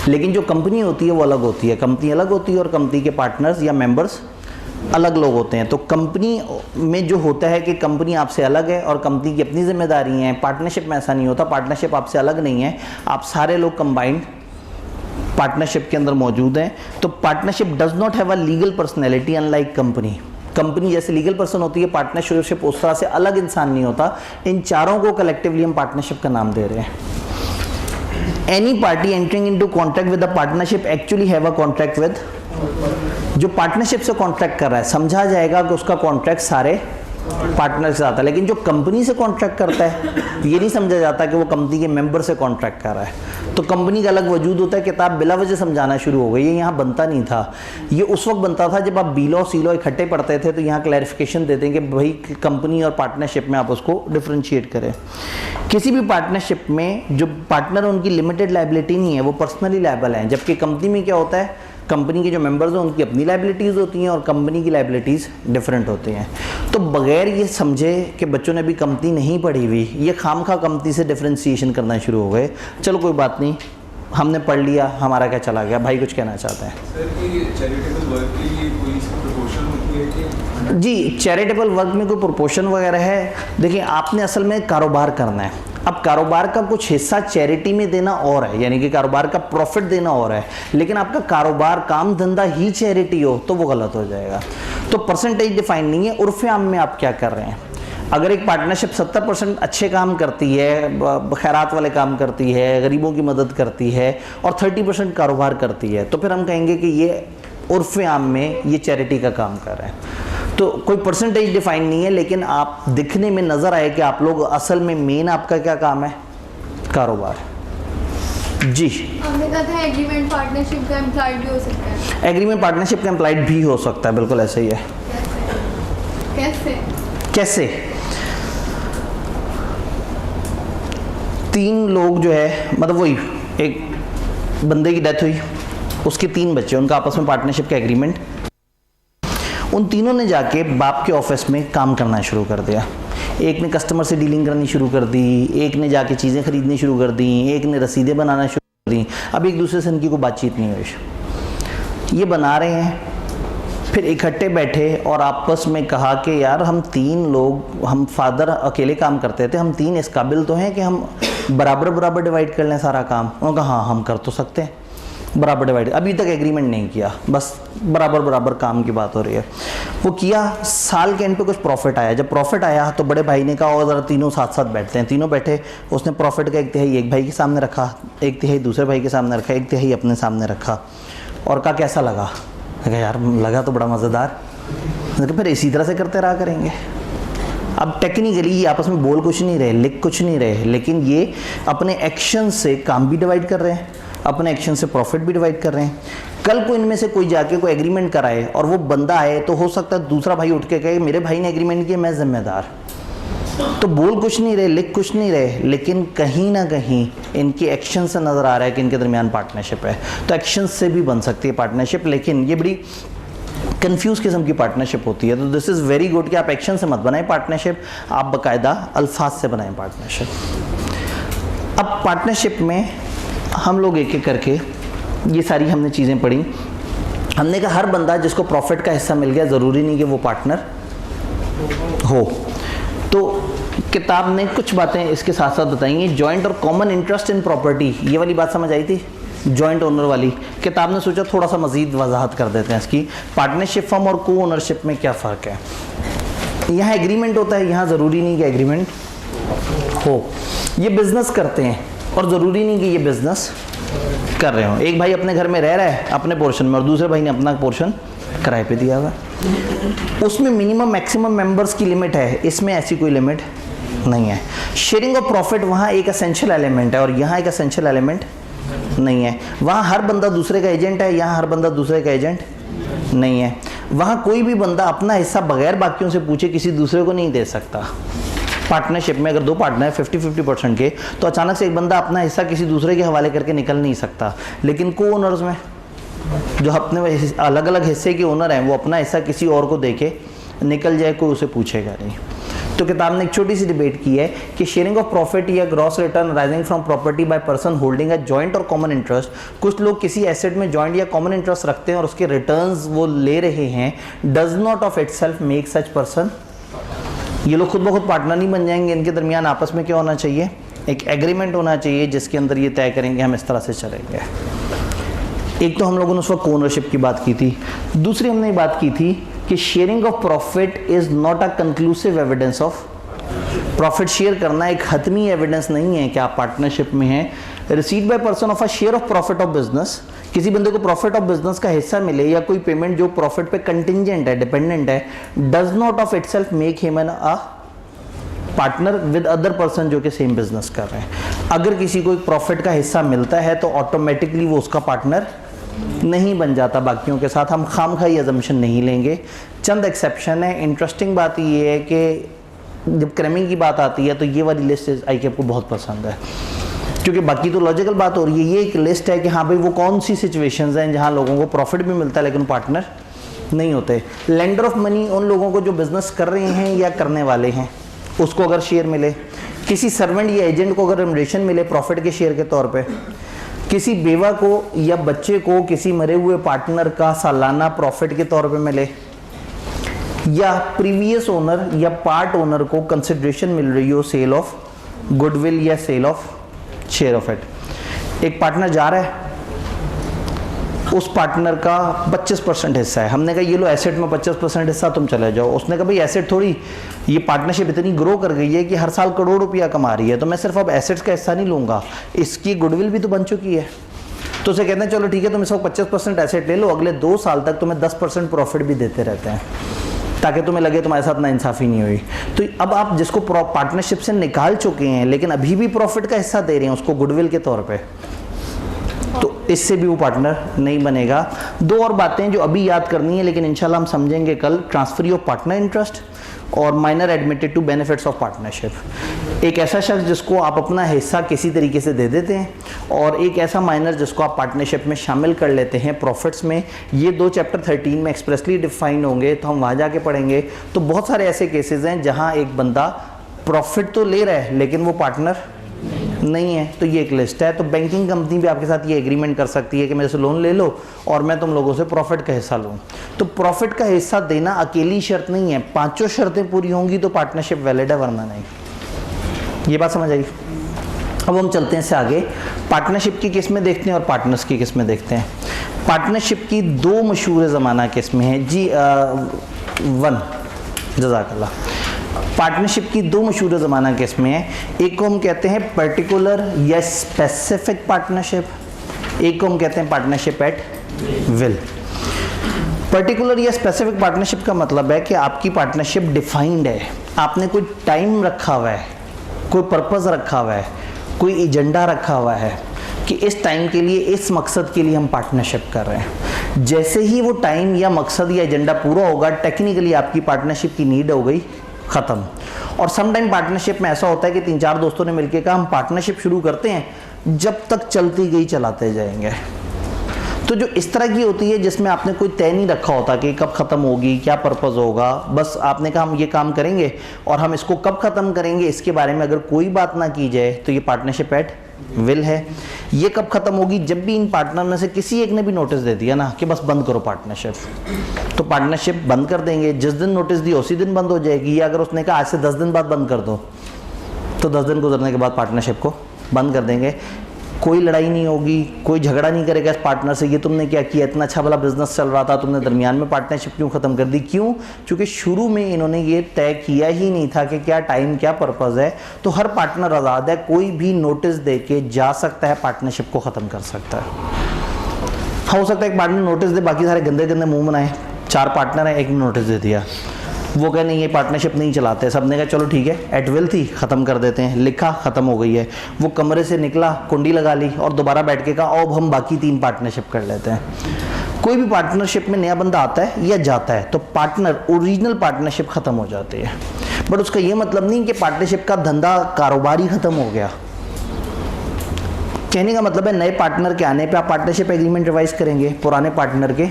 लेकिन जो कंपनी होती है वो अलग होती है। कंपनी अलग होती है और कंपनी के पार्टनर्स या मेंबर्स अलग लोग होते हैं। तो कंपनी में जो होता है कि कंपनी आपसे अलग है और कंपनी की अपनी जिम्मेदारी हैं। पार्टनरशिप में ऐसा नहीं होता, पार्टनरशिप आपसे अलग नहीं है, आप सारे लोग कंबाइंड पार्टनरशिप के अंदर मौजूद हैं। तो partnership does not have a legal personality unlike company. Company जैसे लीगल पर्सन होती है, पार्टनरशिप उस तरह से अलग इंसान नहीं होता। इन चारों को कलेक्टिवली हम पार्टनरशिप का नाम दे रहे हैं। Any party entering into contract with the partnership actually have a contract with, जो पार्टनरशिप से कॉन्ट्रैक्ट कर रहा है समझा जाएगा कि उसका कॉन्ट्रैक्ट सारे पार्टनर से आता है, लेकिन जो कंपनी से कॉन्ट्रैक्ट करता है ये नहीं समझा जाता कि वो कंपनी के मेंबर से कॉन्ट्रैक्ट कर रहा है। तो कंपनी का अलग वजूद होता है। किताब बिला वजह समझाना शुरू हो गई, ये यहाँ बनता नहीं था। ये उस वक्त बनता था जब आप बीलो सीलो इकट्ठे पढ़ते थे, तो यहाँ क्लैरिफिकेशन देते हैं कि भाई कंपनी और पार्टनरशिप में आप उसको डिफ्रेंशिएट करें। किसी भी पार्टनरशिप में जो पार्टनर उनकी लिमिटेड लायबिलिटी नहीं है, वो पर्सनली लायबल हैं, जबकि कंपनी में क्या होता है, कंपनी के जो मेंबर्स हैं उनकी अपनी लायबिलिटीज़ होती हैं और कंपनी की लायबिलिटीज़ डिफरेंट होती हैं। तो बगैर ये समझे कि बच्चों ने अभी कंपनी नहीं पढ़ी हुई, ये खामखा कंपनी से डिफरेंशिएशन करना शुरू हो गए। चलो कोई बात नहीं, हमने पढ़ लिया, हमारा क्या चला गया। भाई कुछ कहना चाहते हैं? सर, ये चैरिटेबल वर्क के लिए कोई प्रोपोर्शन होती है कि? जी, चैरिटेबल वर्क में कोई प्रोपोर्शन वगैरह है? देखिए, आपने असल में कारोबार करना है। अब कारोबार का कुछ हिस्सा चैरिटी में देना और है, यानी कि कारोबार का प्रॉफिट देना और है, लेकिन आपका कारोबार काम धंधा ही चैरिटी हो तो वो गलत हो जाएगा। तो परसेंटेज डिफाइन नहीं है। उर्फ़े आम में आप क्या कर रहे हैं? अगर एक पार्टनरशिप 70% अच्छे काम करती है, खैरात वाले काम करती है, गरीबों की मदद करती है, और 30% कारोबार करती है, तो फिर हम कहेंगे कि ये उर्फ़े आम में ये चैरिटी का काम कर रहे हैं। तो कोई परसेंटेज डिफाइन नहीं है, लेकिन आप दिखने में नज़र आए कि आप लोग असल में मेन आपका क्या काम है? कारोबार। जी, हमने कहा था एग्रीमेंट पार्टनरशिप का एम्प्लॉयड भी हो सकता है। एग्रीमेंट पार्टनरशिप का एम्प्लॉयड भी हो सकता है, बिल्कुल ऐसे ही है। कैसे? कैसे? 3 लोग जो है, मतलब वही एक बंदे की डेथ हुई, उसके 3 बच्चे, उनका आपस में पार्टनरशिप का एग्रीमेंट, उन तीनों ने जाके बाप के ऑफिस में काम करना शुरू कर दिया। एक ने कस्टमर से डीलिंग करनी शुरू कर दी, एक ने जाके चीज़ें खरीदनी शुरू कर दी, एक ने रसीदें बनाना शुरू कर दी। अब एक दूसरे से इनकी कोई बातचीत नहीं हुई। ये बना रहे हैं, फिर इकट्ठे बैठे और आपस में कहा कि यार हम 3 लोग, हम फादर अकेले काम करते थे, हम 3 इस काबिल तो हैं कि हम बराबर बराबर डिवाइड कर लें सारा काम। उन्होंने कहा हाँ हम कर तो सकते हैं बराबर डिवाइड। अभी तक एग्रीमेंट नहीं किया, बस बराबर बराबर काम की बात हो रही है। वो किया, साल के एंड पे कुछ प्रॉफिट आया। जब प्रॉफिट आया तो बड़े भाई ने कहा और ज़रा तीनों साथ साथ बैठते हैं। तीनों बैठे, उसने प्रॉफिट का 1/3 एक भाई के सामने रखा, 1/3 दूसरे भाई के सामने रखा, 1/3 अपने सामने रखा और कहा कैसा लगा? कहा यार लगा तो बड़ा मज़ेदार। फिर इसी तरह से करते रहा करेंगे। अब टेक्निकली ये आपस में बोल कुछ नहीं रहे, लिख कुछ नहीं रहे, लेकिन ये अपने एक्शन से काम भी डिवाइड कर रहे हैं, अपने एक्शन से प्रॉफिट भी डिवाइड कर रहे हैं। कल को इनमें से कोई जाके कोई एग्रीमेंट कराए और वो बंदा आए तो हो सकता है दूसरा भाई उठ के कहे मेरे भाई ने एग्रीमेंट किया, मैं जिम्मेदार। तो बोल कुछ नहीं रहे, लिख कुछ नहीं रहे, लेकिन कहीं ना कहीं इनके एक्शन से नज़र आ रहा है कि इनके दरमियान पार्टनरशिप है। तो एक्शन से भी बन सकती है पार्टनरशिप, लेकिन ये बड़ी कंफ्यूज किस्म की पार्टनरशिप होती है। तो दिस इज़ वेरी गुड कि आप एक्शन से मत बनाएं पार्टनरशिप, आप बाकायदा अल्फाज से बनाएं पार्टनरशिप। अब पार्टनरशिप में हम लोग एक एक करके ये सारी हमने चीज़ें पढ़ी। हमने कहा हर बंदा जिसको प्रॉफिट का हिस्सा मिल गया ज़रूरी नहीं कि वो पार्टनर हो। तो किताब ने कुछ बातें इसके साथ साथ बताई। जॉइंट और कॉमन इंटरेस्ट इन प्रॉपर्टी, ये वाली बात समझ आई थी, जॉइंट ओनर वाली। किताब ने सोचा थोड़ा सा मज़ीद वजाहत कर देते हैं इसकी। पार्टनरशिप फर्म और को ओनरशिप में क्या फ़र्क है। यहाँ एग्रीमेंट होता है, यहाँ ज़रूरी नहीं कि एग्रीमेंट हो। ये बिज़नेस करते हैं और ज़रूरी नहीं कि ये बिज़नेस कर रहे हो। एक भाई अपने घर में रह रहा है अपने पोर्शन में और दूसरे भाई ने अपना पोर्शन किराए पे दिया हुआ। उसमें मिनिमम मैक्सिमम मेंबर्स की लिमिट है, इसमें ऐसी कोई लिमिट नहीं है। शेयरिंग ऑफ प्रॉफिट वहाँ एक एसेंशियल एलिमेंट है और यहाँ एक एसेंशियल एलिमेंट नहीं है। वहाँ हर बंदा दूसरे का एजेंट है, यहाँ हर बंदा दूसरे का एजेंट नहीं है। वहाँ कोई भी बंदा अपना हिस्सा बगैर बाकियों से पूछे किसी दूसरे को नहीं दे सकता। पार्टनरशिप में अगर 2 पार्टनर 50-50% के, तो अचानक से एक बंदा अपना हिस्सा किसी दूसरे के हवाले करके निकल नहीं सकता। लेकिन को ओनर्स में जो अपने अलग अलग हिस्से के ओनर हैं वो अपना हिस्सा किसी और को देके निकल जाए, कोई उसे पूछेगा नहीं। तो किताब ने एक छोटी सी डिबेट की है कि शेयरिंग ऑफ प्रॉफिट या gross return rising from property by person holding a joint और कॉमन इंटरेस्ट। कुछ लोग किसी एसेट में जॉइंट या कॉमन इंटरेस्ट रखते हैं और उसके रिटर्न्स वो ले रहे हैं, does not of itself make such person. ये लोग खुद ब खुद पार्टनर नहीं बन जाएंगे। इनके दरमियान आपस में क्या होना चाहिए, एक एग्रीमेंट होना चाहिए जिसके अंदर ये तय करेंगे हम इस तरह से चलेंगे। एक तो हम लोगों ने उस वक्त ओनरशिप की बात की थी। दूसरी हमने बात की थी कि sharing of profit is not a conclusive evidence of profit. Share करना एक हतमी एविडेंस नहीं है कि आप पार्टनरशिप में हैं। Receipt by person of a share of profit of business, किसी बंदे को प्रॉफिट ऑफ बिजनेस का हिस्सा मिले या कोई पेमेंट जो प्रॉफिट पे कंटिंजेंट है, डिपेंडेंट है, does not of itself make him an a partner with other person जो कि सेम बिजनेस कर रहे हैं। अगर किसी को एक प्रॉफिट का हिस्सा मिलता है तो ऑटोमेटिकली वो उसका पार्टनर नहीं बन जाता बाकियों के साथ। हम खामखाई अजम्पशन नहीं लेंगे, चंद एक्सेप्शन है। इंटरेस्टिंग बात ये है कि जब क्रैमिंग की बात आती है तो ये वाली लिस्ट आई आपको बहुत पसंद है, क्योंकि बाकी तो लॉजिकल बात हो रही है। ये एक लिस्ट है कि हाँ भाई वो कौन सी सिचुएशंस हैं जहाँ लोगों को प्रॉफिट भी मिलता है लेकिन पार्टनर नहीं होते। लेंडर ऑफ मनी उन लोगों को जो बिजनेस कर रहे हैं या करने वाले हैं, उसको अगर शेयर मिले, किसी सर्वेंट या एजेंट को अगर रेमुनरेशन मिले प्रॉफिट के शेयर के तौर पे, किसी बेवा को या बच्चे को किसी मरे हुए पार्टनर का सालाना प्रॉफिट के तौर पे मिले, या प्रीवियस ओनर या पार्ट ओनर को कंसिडरेशन मिल रही हो सेल ऑफ गुडविल या sale of share of it. एक पार्टनर जा रहा है, उस पार्टनर का 25% हिस्सा है। हमने कहा ये लो एसेट में 25% हिस्सा तुम चले जाओ। उसने कहा भाई एसेट थोड़ी, ये पार्टनरशिप इतनी ग्रो कर गई है कि हर साल करोड़ रुपया कमा रही है, तो मैं सिर्फ अब एसेट्स का हिस्सा नहीं लूँगा, इसकी गुडविल भी तो बन चुकी है। तो उसे कहते हैं चलो ठीक है तुम इसको 25% एसेट ले लो, अगले 2 साल तक तुम्हें 10% प्रॉफिट भी देते रहते हैं ताकि तुम्हें लगे तुम्हारे साथ ना इंसाफी नहीं हुई। तो अब आप जिसको पार्टनरशिप से निकाल चुके हैं लेकिन अभी भी प्रॉफिट का हिस्सा दे रहे हैं उसको गुडविल के तौर पे, तो इससे भी वो पार्टनर नहीं बनेगा। 2 और बातें जो अभी याद करनी है लेकिन इंशाल्लाह हम समझेंगे कल, ट्रांसफर ऑफ पार्टनर इंटरेस्ट और minor admitted to benefits of partnership. एक ऐसा शख्स जिसको आप अपना हिस्सा किसी तरीके से दे देते हैं और एक ऐसा माइनर जिसको आप पार्टनरशिप में शामिल कर लेते हैं प्रॉफिट्स में। ये 2 चैप्टर 13 में एक्सप्रेसली डिफाइन होंगे, तो हम वहाँ जाके पढ़ेंगे। तो बहुत सारे ऐसे केसेस हैं जहाँ एक बंदा प्रॉफिट तो ले रहा है लेकिन वो पार्टनर नहीं है, तो ये एक लिस्ट है। तो बैंकिंग कंपनी भी आपके साथ ये एग्रीमेंट कर सकती है कि मेरे से लोन ले लो और मैं तुम लोगों से प्रॉफिट का हिस्सा लूँ। तो प्रॉफिट का हिस्सा देना अकेली शर्त नहीं है, 5 शर्तें पूरी होंगी तो पार्टनरशिप वैलिड है, वरना नहीं। ये बात समझ आई। अब हम चलते हैं इससे आगे, पार्टनरशिप की किस्में देखते हैं और पार्टनर्स की किस्में देखते हैं। पार्टनरशिप की 2 मशहूर ज़माना किस्में हैं जी। 1 जज़ाकल्लाह। पार्टनरशिप की 2 मशहूर ज़माना किस्में हैं। एक को हम कहते हैं पर्टिकुलर या स्पेसिफिक पार्टनरशिप, एक को हम कहते हैं पार्टनरशिप एट विल। पर्टिकुलर या स्पेसिफिक पार्टनरशिप का मतलब है कि आपकी पार्टनरशिप डिफाइंड है, आपने कोई टाइम रखा हुआ है, कोई पर्पस रखा हुआ है, कोई एजेंडा रखा हुआ है कि इस टाइम के लिए, इस मकसद के लिए हम पार्टनरशिप कर रहे हैं। जैसे ही वो टाइम या मकसद या एजेंडा पूरा होगा, टेक्निकली आपकी पार्टनरशिप की नीड हो गई ख़त्म। और सम टाइम पार्टनरशिप में ऐसा होता है कि 3-4 दोस्तों ने मिलकर कहा हम पार्टनरशिप शुरू करते हैं, जब तक चलती गई चलाते जाएंगे। तो जो इस तरह की होती है जिसमें आपने कोई तय नहीं रखा होता कि कब ख़त्म होगी, क्या पर्पज़ होगा, बस आपने कहा हम ये काम करेंगे और हम इसको कब ख़त्म करेंगे इसके बारे में अगर कोई बात ना की जाए, तो ये पार्टनरशिप एट विल है। ये कब ख़त्म होगी? जब भी इन पार्टनर में से किसी एक ने भी नोटिस दे दिया ना कि बस बंद करो पार्टनरशिप, तो पार्टनरशिप बंद कर देंगे। जिस दिन नोटिस दिया उसी दिन बंद हो जाएगी। या अगर उसने कहा आज से 10 दिन बाद बंद कर दो, तो 10 दिन गुजरने के बाद पार्टनरशिप को बंद कर देंगे। कोई लड़ाई नहीं होगी, कोई झगड़ा नहीं करेगा इस पार्टनर से, ये तुमने क्या किया, इतना अच्छा भला बिजनेस चल रहा था, तुमने दरमियान में पार्टनरशिप क्यों ख़त्म कर दी? क्यों? क्योंकि शुरू में इन्होंने ये तय किया ही नहीं था कि क्या टाइम, क्या पर्पज़ है। तो हर पार्टनर आज़ाद है, कोई भी नोटिस दे के जा सकता है, पार्टनरशिप को ख़त्म कर सकता है। हो सकता है एक पार्टनर नोटिस दे, बाकी सारे गंदे गंदे मुँह बनाए। 4 पार्टनर हैं, एक ने नोटिस दे दिया, वो कहे नहीं ये पार्टनरशिप नहीं चलाते। सब ने कहा चलो ठीक है, एट विल थी, ख़त्म कर देते हैं, लिखा, ख़त्म हो गई है। वो कमरे से निकला, कुंडी लगा ली और दोबारा बैठ के कहा अब हम बाकी 3 पार्टनरशिप कर लेते हैं। कोई भी पार्टनरशिप में नया बंदा आता है या जाता है तो पार्टनर, ओरिजिनल पार्टनरशिप ख़त्म हो जाती है। बट उसका ये मतलब नहीं कि पार्टनरशिप का धंधा, कारोबार ही ख़त्म हो गया। कहने का मतलब है नए पार्टनर के आने पे आप पार्टनरशिप एग्रीमेंट रिवाइज करेंगे, पुराने पार्टनर के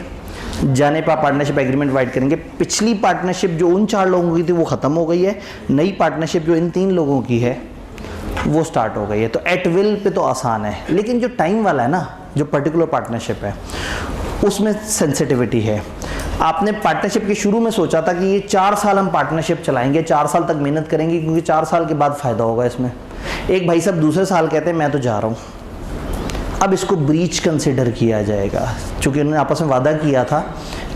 जाने पर आप पार्टनरशिप एग्रीमेंट वाइट करेंगे। पिछली पार्टनरशिप जो उन 4 लोगों की थी वो ख़त्म हो गई है, नई पार्टनरशिप जो इन 3 लोगों की है वो स्टार्ट हो गई है। तो एट विल पे तो आसान है, लेकिन जो टाइम वाला है ना, जो पर्टिकुलर पार्टनरशिप है, उसमें सेंसिटिविटी है। आपने पार्टनरशिप के शुरू में सोचा था कि ये 4 साल हम पार्टनरशिप चलाएंगे, 4 साल तक मेहनत करेंगे क्योंकि 4 साल के बाद फ़ायदा होगा इसमें। एक भाई साहब दूसरे साल कहते हैं मैं तो जा रहा हूँ, अब इसको ब्रीच कंसिडर किया जाएगा, क्योंकि उन्होंने आपस में वादा किया था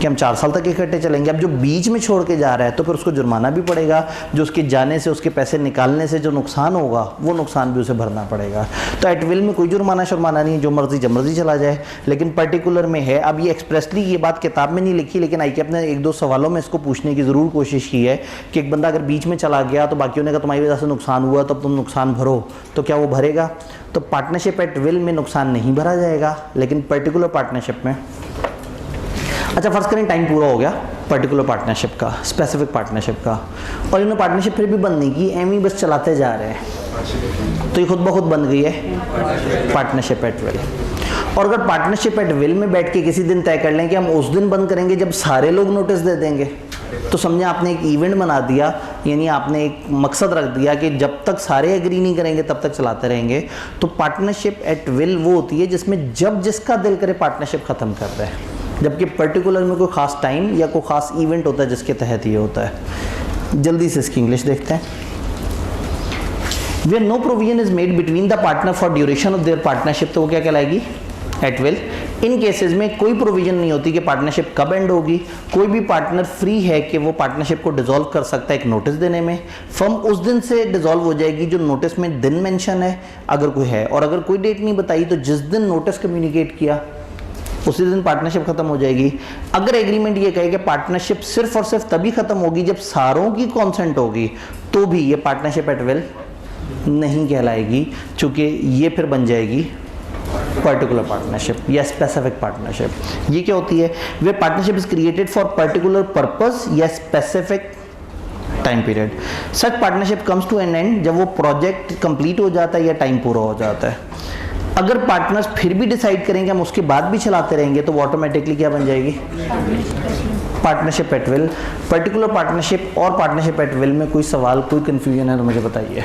कि हम 4 साल तक इकट्ठे चलेंगे। अब जो बीच में छोड़ के जा रहा है तो फिर उसको जुर्माना भी पड़ेगा, जो उसके जाने से, उसके पैसे निकालने से जो नुकसान होगा वो नुकसान भी उसे भरना पड़ेगा। तो एट विल में कोई जुर्माना शुर्माना नहीं है, जो मर्जी जब मर्जी चला जाए। लेकिन पर्टिकुलर में है। अब ये एक्सप्रेसली ये बात किताब में नहीं लिखी, लेकिन आई के अपने 1-2 सवालों में इसको पूछने की ज़रूर कोशिश की है कि एक बंदा अगर बीच में चला गया तो बाकियों ने कहा तुम्हारी वजह से नुकसान हुआ, तब तुम नुकसान भरो, तो क्या वो भरेगा? तो पार्टनरशिप एट विल में नुकसान नहीं भरा जाएगा, लेकिन पर्टिकुलर पार्टनरशिप में। अच्छा फर्ज करें टाइम पूरा हो गया पर्टिकुलर पार्टनरशिप का, स्पेसिफिक पार्टनरशिप का, और इन्होंने पार्टनरशिप फिर भी बंद नहीं की, एम ही बस चलाते जा रहे हैं, तो ये खुद ब खुद बन गई है पार्टनरशिप एट विल। और अगर पार्टनरशिप एट विल में बैठ के किसी दिन तय कर लें कि हम उस दिन बंद करेंगे जब सारे लोग नोटिस दे देंगे, तो समझे आपने एक इवेंट बना दिया, यानी आपने एक मकसद रख दिया कि जब तक सारे एग्री नहीं करेंगे तब तक चलाते रहेंगे। तो पार्टनरशिप एट विल वो होती है जिसमें जब जिसका दिल करे पार्टनरशिप ख़त्म कर दे, जबकि पर्टिकुलर में कोई ख़ास टाइम या कोई ख़ास इवेंट होता है जिसके तहत ये होता है। जल्दी से इसकी इंग्लिश देखते हैं। Where no provision is made between the partner for duration of their partnership, तो वो क्या कहलाएगी? Eight will. इन केसेस में कोई प्रोविजन नहीं होती कि पार्टनरशिप कब एंड होगी। कोई भी पार्टनर फ्री है कि वो पार्टनरशिप को डिसॉल्व कर सकता है एक नोटिस देने में। फर्म उस दिन से डिसॉल्व हो जाएगी जो नोटिस में दिन मेंशन है अगर कोई है, और अगर कोई डेट नहीं बताई तो जिस दिन नोटिस कम्युनिकेट किया उसी दिन पार्टनरशिप खत्म हो जाएगी। अगर एग्रीमेंट ये कहे कि पार्टनरशिप सिर्फ और सिर्फ तभी खत्म होगी जब सारों की कॉन्सेंट होगी, तो भी ये पार्टनरशिप एट विल नहीं कहलाएगी, क्योंकि ये फिर बन जाएगी पर्टिकुलर पार्टनरशिप या स्पेसिफिक पार्टनरशिप। ये क्या होती है? Way partnership is created for particular purpose या specific time period. Such partnership comes to an end जब वो प्रोजेक्ट कंप्लीट हो जाता है या टाइम पूरा हो जाता है। अगर पार्टनर्स फिर भी डिसाइड करेंगे हम उसके बाद भी चलाते रहेंगे तो वो ऑटोमेटिकली क्या बन जाएगी? Partnership at will, particular partnership और पार्टनरशिप एट विल में कोई सवाल, कोई कंफ्यूजन है तो मुझे बताइए।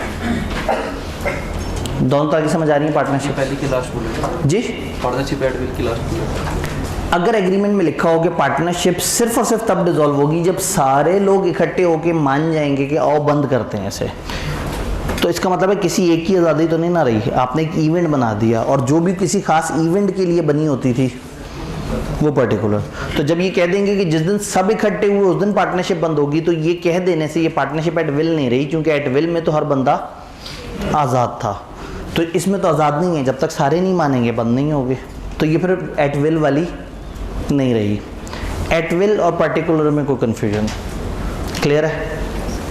दोनों तरह की समझ आ रही है पार्टनरशिप? पहले की लास्ट बोले जी, पार्टनरशिप एट विल की लास्ट बोले। अगर एग्रीमेंट में लिखा हो कि पार्टनरशिप सिर्फ और सिर्फ तब डिसॉल्व होगी जब सारे लोग इकट्ठे होकर मान जाएंगे कि आओ बंद करते हैं इसे, तो इसका मतलब है किसी एक की आज़ादी तो नहीं ना रही, आपने एक इवेंट बना दिया और जो भी किसी खास इवेंट के लिए बनी होती थी वो पर्टिकुलर, तो जब ये कह देंगे कि जिस दिन सब इकट्ठे हुए उस दिन पार्टनरशिप बंद होगी, तो ये कह देने से ये पार्टनरशिप एट विल नहीं रही, क्योंकि एट विल में तो हर बंदा आज़ाद था, तो इसमें तो आज़ाद नहीं है, जब तक सारे नहीं मानेंगे बंद नहीं होगी, तो ये फिर एट विल वाली नहीं रही। एट विल और पर्टिकुलर में कोई कन्फ्यूजन क्लियर है?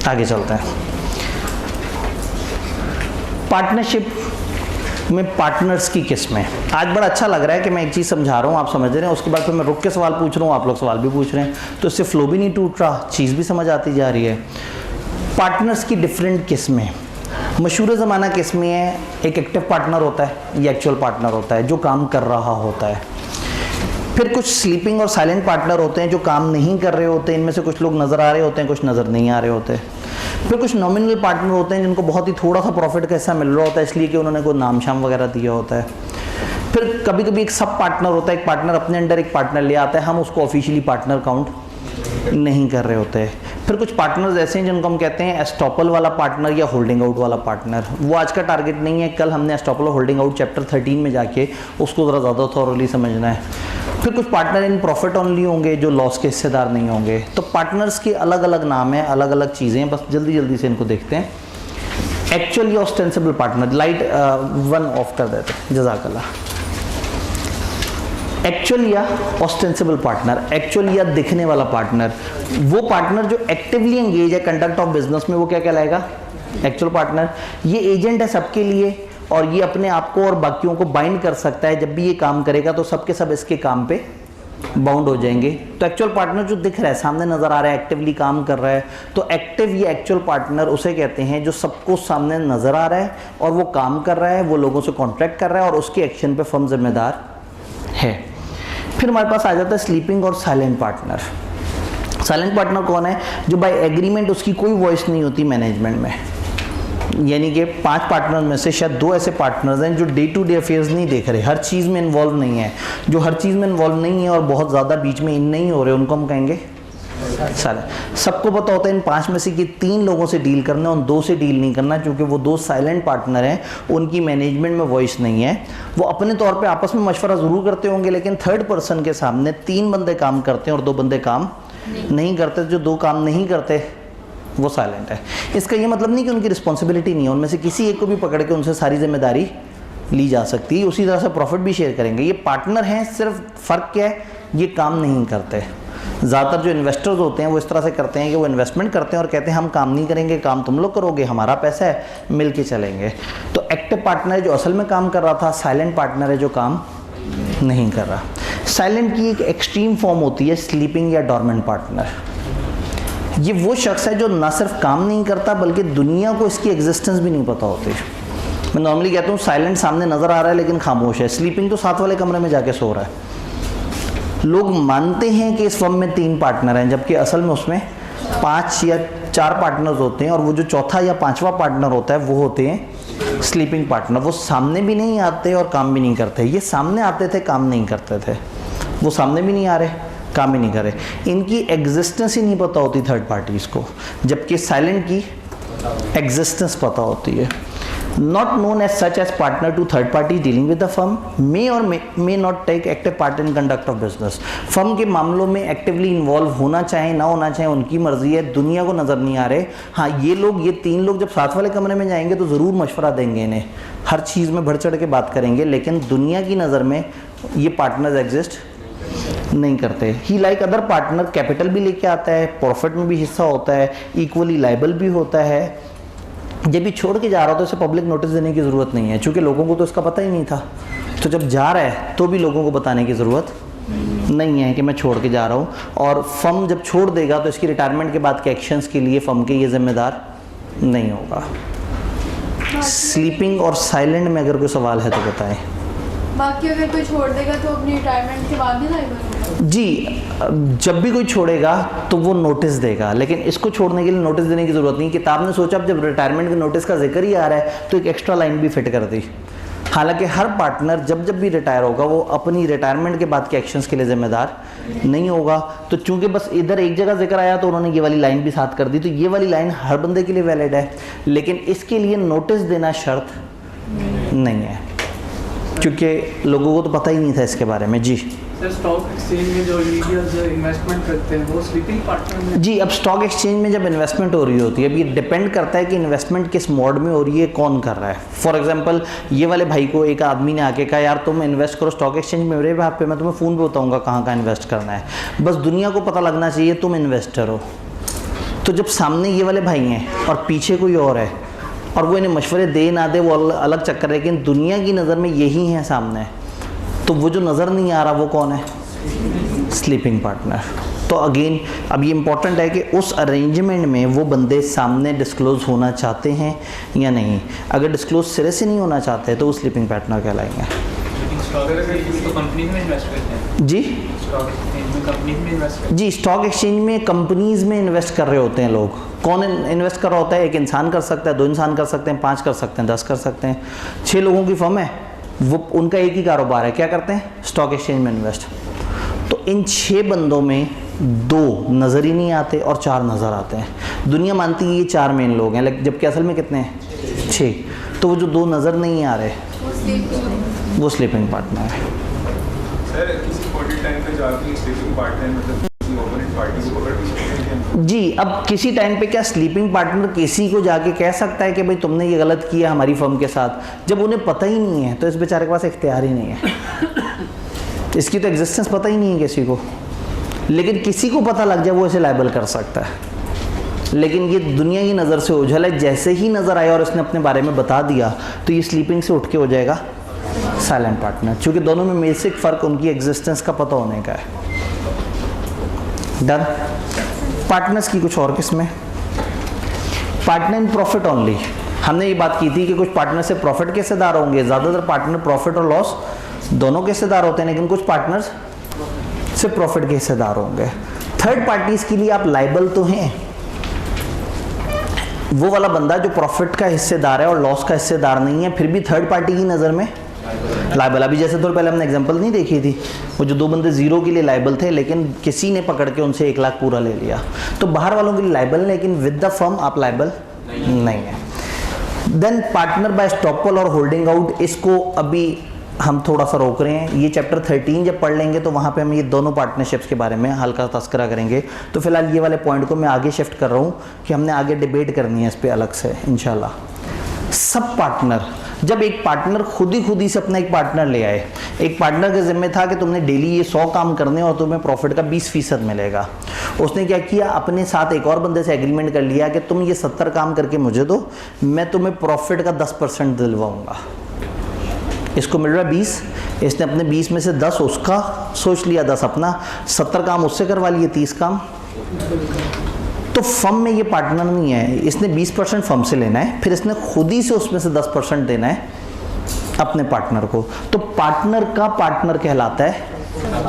आगे चलते हैं। पार्टनरशिप में पार्टनर्स की किस्में, आज बड़ा अच्छा लग रहा है कि मैं एक चीज़ समझा रहा हूँ, आप समझ रहे हैं, उसके बाद फिर मैं रुक के सवाल पूछ रहा हूँ, आप लोग सवाल भी पूछ रहे हैं, तो इससे फ्लो भी नहीं टूट रहा, चीज़ भी समझ आती जा रही है। पार्टनर्स की डिफरेंट किस्में, मशहूर ज़माना किस्में है, एक एक्टिव पार्टनर होता है, ये एक्चुअल पार्टनर होता है जो काम कर रहा होता है। फिर कुछ स्लीपिंग और साइलेंट पार्टनर होते हैं जो काम नहीं कर रहे होते हैं, इनमें से कुछ लोग नज़र आ रहे होते हैं, कुछ नज़र नहीं आ रहे होते। फिर कुछ नॉमिनल पार्टनर होते हैं जिनको बहुत ही थोड़ा सा प्रॉफिट का हिस्सा मिल रहा होता है, इसलिए कि उन्होंने कोई नाम शाम वगैरह दिया होता है। फिर कभी कभी एक सब पार्टनर होता है, एक पार्टनर अपने अंडर एक पार्टनर ले आता है, हम उसको ऑफिशियली पार्टनर काउंट नहीं कर रहे होते। फिर कुछ पार्टनर्स ऐसे हैं जिनको हम कहते हैं एस्टॉपल वाला पार्टनर या होल्डिंग आउट वाला पार्टनर, वो आज का टारगेट नहीं है, कल हमने एस्टॉपल और होल्डिंग आउट चैप्टर 13 में जाके उसको ज़रा ज़्यादा थॉरली समझना है। फिर कुछ पार्टनर इन प्रॉफिट ओनली होंगे जो लॉस के हिस्सेदार नहीं होंगे। तो पार्टनर्स के अलग अलग नाम हैं, अलग अलग चीज़ें हैं, बस जल्दी जल्दी से इनको देखते हैं। Actually ostensible partner, light one of कर देते हैं, जज़ाकल्लाह। एक्चुअल या ऑस्टेंसिबल पार्टनर, एक्चुअल या दिखने वाला पार्टनर, वो पार्टनर जो एक्टिवली एंगेज है कंडक्ट ऑफ बिजनेस में, वो क्या कहलाएगा? Actual partner. ये एजेंट है सबके लिए और ये अपने आप को और बाकियों को बाइंड कर सकता है, जब भी ये काम करेगा तो सबके सब इसके काम पे बाउंड हो जाएंगे। तो एक्चुअल पार्टनर जो दिख रहा है, सामने नजर आ रहा है, एक्टिवली काम कर रहा है, तो एक्टिव या एक्चुअल पार्टनर उसे कहते हैं जो सबको सामने नजर आ रहा है और वो काम कर रहा है, वो लोगों से कॉन्ट्रैक्ट कर रहा है और उसके एक्शन पे फर्म जिम्मेदार है। फिर हमारे पास आ जाता है स्लीपिंग और साइलेंट पार्टनर। साइलेंट पार्टनर कौन है? जो बाय एग्रीमेंट उसकी कोई वॉइस नहीं होती मैनेजमेंट में, यानी कि 5 पार्टनर में से शायद 2 ऐसे पार्टनर्स हैं जो डे टू डे अफेयर्स नहीं देख रहे, हर चीज़ में इन्वॉल्व नहीं है। जो हर चीज़ में इन्वॉल्व नहीं है और बहुत ज़्यादा बीच में इन नहीं हो रहे, उनको हम कहेंगे साइलेंट। सबको पता होता है इन 5 में से कि 3 लोगों से डील करना है, उन 2 से डील नहीं करना, क्योंकि वो 2 साइलेंट पार्टनर हैं, उनकी मैनेजमेंट में वॉइस नहीं है। वो अपने तौर पे आपस में मशवरा ज़रूर करते होंगे, लेकिन थर्ड पर्सन के सामने 3 बंदे काम करते हैं और 2 बंदे काम नहीं करते। जो 2 काम नहीं करते वो साइलेंट है। इसका ये मतलब नहीं कि उनकी रिस्पॉन्सिबिलिटी नहीं है, उनमें से किसी एक को भी पकड़ के उनसे सारी जिम्मेदारी ली जा सकती है, उसी तरह से प्रॉफिट भी शेयर करेंगे। ये पार्टनर हैं, सिर्फ फ़र्क क्या है, ये काम नहीं करते। ज़्यादातर जो इन्वेस्टर्स होते हैं वो इस तरह से करते हैं कि वो इन्वेस्टमेंट करते हैं और कहते हैं हम काम नहीं करेंगे, काम तुम लोग करोगे, हमारा पैसा है, मिल के चलेंगे। तो एक्टिव पार्टनर है जो असल में काम कर रहा था, साइलेंट पार्टनर है जो काम नहीं कर रहा। साइलेंट की एक एक्सट्रीम फॉर्म होती है स्लीपिंग या डॉर्मेंट पार्टनर। ये वो शख्स है जो ना सिर्फ काम नहीं करता बल्कि दुनिया को इसकी एग्जिस्टेंस भी नहीं पता होती। मैं नॉर्मली कहता हूँ साइलेंट सामने नज़र आ रहा है लेकिन खामोश है। स्लीपिंग तो साथ वाले कमरे में जाके सो रहा है। लोग मानते हैं कि इस फर्म में 3 पार्टनर हैं, जबकि असल में उसमें 5 या 4 पार्टनर्स होते हैं और वो जो चौथा या 5वां पार्टनर होता है वो होते हैं स्लीपिंग पार्टनर। वो सामने भी नहीं आते और काम भी नहीं करते। ये सामने आते थे, काम नहीं करते थे। वो सामने भी नहीं आ रहे, काम भी नहीं कर रहे। इनकी एग्जिस्टेंस ही नहीं पता होती थर्ड पार्टीज़ को, जबकि साइलेंट की एग्जिस्टेंस पता होती है। Not known as such as partner to third party dealing with the firm may or may not take active part in conduct of business। Firm के मामलों में एक्टिवली इन्वॉल्व होना चाहे ना होना चाहे उनकी मर्जी है, दुनिया को नज़र नहीं आ रहे। हाँ, ये 3 लोग जब साथ वाले कमरे में जाएंगे तो ज़रूर मशवरा देंगे इन्हें, हर चीज़ में बढ़ चढ़ के बात करेंगे, लेकिन दुनिया की नज़र में ये पार्टनर्स एग्जिस्ट नहीं करते। ही लाइक अदर पार्टनर कैपिटल भी लेके आता है, प्रॉफिट में भी हिस्सा होता है, इक्वली लाइबल भी होता है। जब भी छोड़ के जा रहा हो तो इसे पब्लिक नोटिस देने की ज़रूरत नहीं है, क्योंकि लोगों को तो इसका पता ही नहीं था। तो जब जा रहा है तो भी लोगों को बताने की ज़रूरत नहीं है कि मैं छोड़ के जा रहा हूँ। और फर्म जब छोड़ देगा तो इसकी रिटायरमेंट के बाद के एक्शंस के लिए फर्म के ये जिम्मेदार नहीं होगा। स्लीपिंग और साइलेंट में अगर कोई सवाल है तो बताएं। बाकी अगर कोई छोड़ देगा तो अपनी रिटायरमेंट के बाद ही लाइबल होगा? जी, जब भी कोई छोड़ेगा तो वो नोटिस देगा, लेकिन इसको छोड़ने के लिए नोटिस देने की ज़रूरत नहीं। किताब ने सोचा अब जब रिटायरमेंट के नोटिस का जिक्र ही आ रहा है तो एक एक्स्ट्रा लाइन भी फिट कर दी। हालांकि हर पार्टनर जब जब भी रिटायर होगा वो अपनी रिटायरमेंट के बाद के एक्शंस के लिए जिम्मेदार नहीं होगा। तो चूंकि बस इधर एक जगह जिक्र आया तो उन्होंने ये वाली लाइन भी साथ कर दी, तो ये वाली लाइन हर बंदे के लिए वैलिड है, लेकिन इसके लिए नोटिस देना शर्त नहीं है, क्योंकि लोगों को तो पता ही नहीं था इसके बारे में। जी सर, स्टॉक एक्सचेंज में जो इंडिविजुअल्स इन्वेस्टमेंट करते हैं वो स्लीपिंग पार्टनर में? जी, अब स्टॉक एक्सचेंज में जब इन्वेस्टमेंट हो रही होती है, अब ये डिपेंड करता है कि इन्वेस्टमेंट किस मोड में हो रही है, कौन कर रहा है। फॉर एग्जांपल ये वाले भाई को एक आदमी ने आके कहा यार तुम इन्वेस्ट करो स्टॉक एक्सचेंज में, मेरे वहाँ पे मैं तुम्हें फ़ोन पे बताऊँगा कहाँ कहाँ इन्वेस्ट करना है, बस दुनिया को पता लगना चाहिए तुम इन्वेस्टर हो। तो जब सामने ये वाले भाई हैं और पीछे कोई और है और वो इन्हें मशवरे दे ना दे वो अलग चक्कर है, लेकिन दुनिया की नज़र में यही है सामने, तो वो जो नज़र नहीं आ रहा वो कौन है? Sleeping partner. तो अगेन अब ये इम्पॉर्टेंट है कि उस अरेंजमेंट में वो बंदे सामने डिस्क्लोज़ होना चाहते हैं या नहीं। अगर डिस्क्लोज सिरे से नहीं होना चाहते तो वो स्लीपिंग पार्टनर कहलाएंगे। कंपनी में इन्वेस्ट करते हैं जी, स्टॉक एक्सचेंज में कंपनी में इन्वेस्ट करते जी, स्टॉक एक्सचेंज में कंपनीज़ में इन्वेस्ट कर रहे होते हैं लोग। कौन इन्वेस्ट कर रहा होता है? एक इंसान कर सकता है, 2 इंसान कर सकते हैं, 5 कर सकते हैं, 10 कर सकते हैं। 6 लोगों की फर्म है, वो उनका एक ही कारोबार है, क्या करते हैं? स्टॉक एक्सचेंज में इन्वेस्ट। तो इन 6 बंदों में 2 नज़र ही नहीं आते और 4 नज़र आते हैं। दुनिया मानती है ये 4 मेन लोग हैं, लेकिन जबकि असल में कितने हैं? 6। तो वो जो 2 नज़र नहीं आ रहे वो स्लीपिंग पार्टनर है। सर, किसी पॉइंट टाइम पे जाके स्लीपिंग पार्टनर मतलब किसी ओपोनेंट पार्टी को पकड़ भी सकते हैं? जी, अब किसी टाइम पे क्या स्लीपिंग पार्टनर किसी को जाके कह सकता है कि भाई तुमने ये गलत किया हमारी फर्म के साथ? जब उन्हें पता ही नहीं है तो इस बेचारे के पास इख्तियार ही नहीं है, इसकी तो एग्जिस्टेंस पता ही नहीं है किसी को। लेकिन किसी को पता लग जाए वो इसे लायबल कर सकता है, लेकिन ये दुनिया की नज़र से ओझल है। जैसे ही नज़र आया और इसने अपने बारे में बता दिया तो ये स्लीपिंग से उठ के हो जाएगा साइलेंट पार्टनर, क्योंकि दोनों में बेसिक फ़र्क उनकी एग्जिस्टेंस का पता होने का है। डन। पार्टनर्स की कुछ और किस्में। Partner in profit only. हमने ये बात की थी कि कुछ पार्टनर से प्रॉफिट के हिस्सेदार होंगे, ज़्यादातर पार्टनर प्रॉफिट और लॉस दोनों के हिस्सेदार होते हैं, लेकिन कुछ पार्टनर्स से प्रॉफिट के हिस्सेदार होंगे। थर्ड पार्टीज के लिए आप लायबल तो हैं, वो वाला बंदा जो प्रॉफिट का हिस्सेदार है और लॉस का हिस्सेदार नहीं है, फिर भी थर्ड पार्टी की नज़र में लायबल। अभी जैसे थोड़ी पहले हमने एग्जांपल नहीं देखी थी, वो जो 2 बंदे 0 के लिए लायबल थे, लेकिन किसी ने पकड़ के उनसे 1 लाख पूरा ले लिया, तो बाहर वालों के लिए लायबल, लेकिन विद द फर्म आप लायबल नहीं है। देन पार्टनर बाय स्टॉपल और होल्डिंग आउट, इसको अभी हम थोड़ा सा रोक रहे हैं। ये चैप्टर 13 जब पढ़ लेंगे तो वहाँ पे हम ये दोनों पार्टनरशिप्स के बारे में हल्का तस्करा करेंगे। तो फिलहाल ये वाले पॉइंट को मैं आगे शिफ्ट कर रहा हूँ कि हमने आगे डिबेट करनी है इस पर अलग से इंशाल्लाह। सब पार्टनर, जब एक पार्टनर खुद ही से अपना एक पार्टनर ले आए, एक पार्टनर के जिम्मे था कि तुमने डेली ये 100 काम करने और तुम्हें प्रॉफिट का 20% मिलेगा। उसने क्या किया, अपने साथ एक और बंदे से एग्रीमेंट कर लिया कि तुम ये 70 काम करके मुझे दो, मैं तुम्हें प्रॉफिट का 10% दिलवाऊंगा। इसको मिल रहा है 20, इसने अपने 20 में से 10 उसका सोच लिया, 10 अपना, 70 काम उससे करवा लिए, 30 काम। तो फर्म में ये पार्टनर नहीं है, इसने 20% फर्म से लेना है, फिर इसने खुद ही से उसमें से 10% देना है अपने पार्टनर को। तो पार्टनर का पार्टनर कहलाता है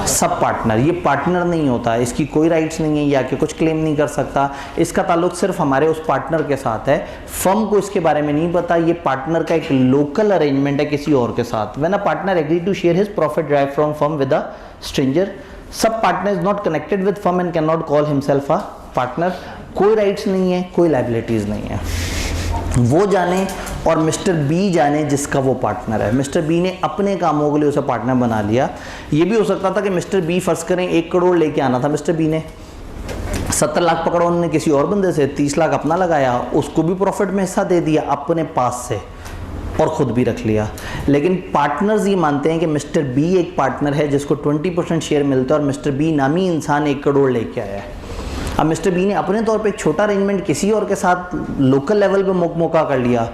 सब पार्टनर। ये पार्टनर नहीं होता, इसकी कोई राइट्स नहीं है, या कि कुछ क्लेम नहीं कर सकता, इसका ताल्लुक सिर्फ हमारे उस पार्टनर के साथ है। फर्म को इसके बारे में नहीं पता, ये पार्टनर का एक लोकल अरेंजमेंट है किसी और के साथ। When a partner agree to share his profit drive from firm with a stranger, sub partner is not connected with firm and can not call himself a partner. कोई rights नहीं है, कोई liabilities नहीं है। वो जाने और मिस्टर बी जाने जिसका वो पार्टनर है। मिस्टर बी ने अपने कामों के लिए उसे पार्टनर बना लिया। ये भी हो सकता था कि मिस्टर बी फर्ज करें 1 करोड़ लेके आना था मिस्टर बी ने, 70 लाख पकड़ा उन्होंने किसी और बंदे से, 30 लाख अपना लगाया, उसको भी प्रॉफिट में हिस्सा दे दिया अपने पास से और ख़ुद भी रख लिया। लेकिन पार्टनर्स ये मानते हैं कि मिस्टर बी एक पार्टनर है जिसको 20% शेयर मिलता है और मिस्टर बी नामी इंसान 1 करोड़ लेके आया है। अब मिस्टर बी ने अपने तौर पे एक छोटा अरेंजमेंट किसी और के साथ लोकल लेवल पे मौका कर लिया,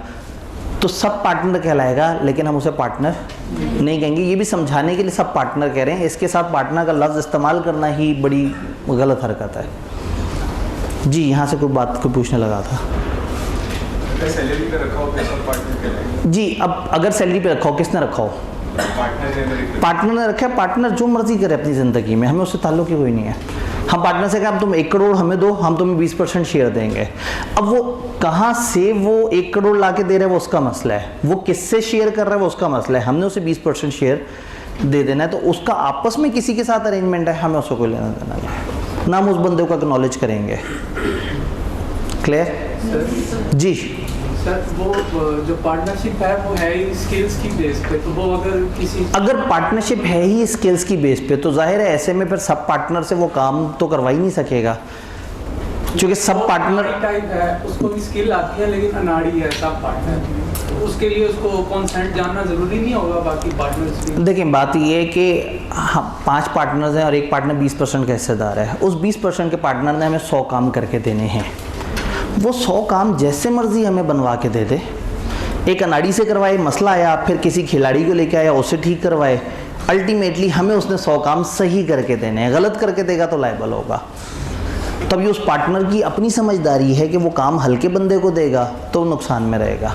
तो सब पार्टनर कहलाएगा, लेकिन हम उसे पार्टनर नहीं कहेंगे। ये भी समझाने के लिए सब पार्टनर कह रहे हैं, इसके साथ पार्टनर का लफ्ज़ इस्तेमाल करना ही बड़ी गलत हरकत है। जी, यहाँ से कोई बात को पूछने लगा था। सैलरी पे रखा हो तो सब पार्टनर कहलाएंगे। जी, अब अगर सैलरी पे रखा हो, किसने रखा हो? पार्टनर के अंदर एक पार्टनर ने रखा है, पार्टनर जो मर्जी करे अपनी ज़िंदगी में, हमें उससे ताल्लुक ही कोई नहीं है। हम पार्टनर से कहा तुम 1 करोड़ हमें दो, हम तुम्हें 20% शेयर देंगे। अब वो कहाँ से वो 1 करोड़ ला के दे रहे हैं वो उसका मसला है, वो किससे शेयर कर रहा है वो उसका मसला है। हमने उसे 20% शेयर दे देना है, तो उसका आपस में किसी के साथ अरेंजमेंट है, हमें उसको कोई लेना देना नहीं है, ना हम उस बंदे को एक्नॉलेज करेंगे। क्लियर जी? सर वो जो पार्टनरशिप है वो है ही स्किल्स की बेस पे, तो वो अगर पार्टनरशिप है ही स्किल्स की बेस पे तो जाहिर है ऐसे में फिर सब पार्टनर से वो काम तो करवा ही नहीं सकेगा, क्योंकि सब पार्टनर टाइप है, उसको भी स्किल आती है लेकिन अनाड़ी है सब पार्टनर, तो उसके लिए उसको कॉन्सेंट जानना जरूरी नहीं होगा बाकी पार्टनर्स की। देखिए बात ये है कि हाँ 5 पार्टनर्स हैं और एक पार्टनर 20% का हिस्सेदार है। उस 20% के पार्टनर ने हमें 100 काम करके देने हैं, वो 100 काम जैसे मर्जी हमें बनवा के दे दे। एक अनाड़ी से करवाए, मसला आया, फिर किसी खिलाड़ी को लेके आया, उससे ठीक करवाए, अल्टीमेटली हमें उसने 100 काम सही करके देने हैं। गलत करके देगा तो लायबल होगा। तब ये उस पार्टनर की अपनी समझदारी है कि वो काम हल्के बंदे को देगा तो नुकसान में रहेगा।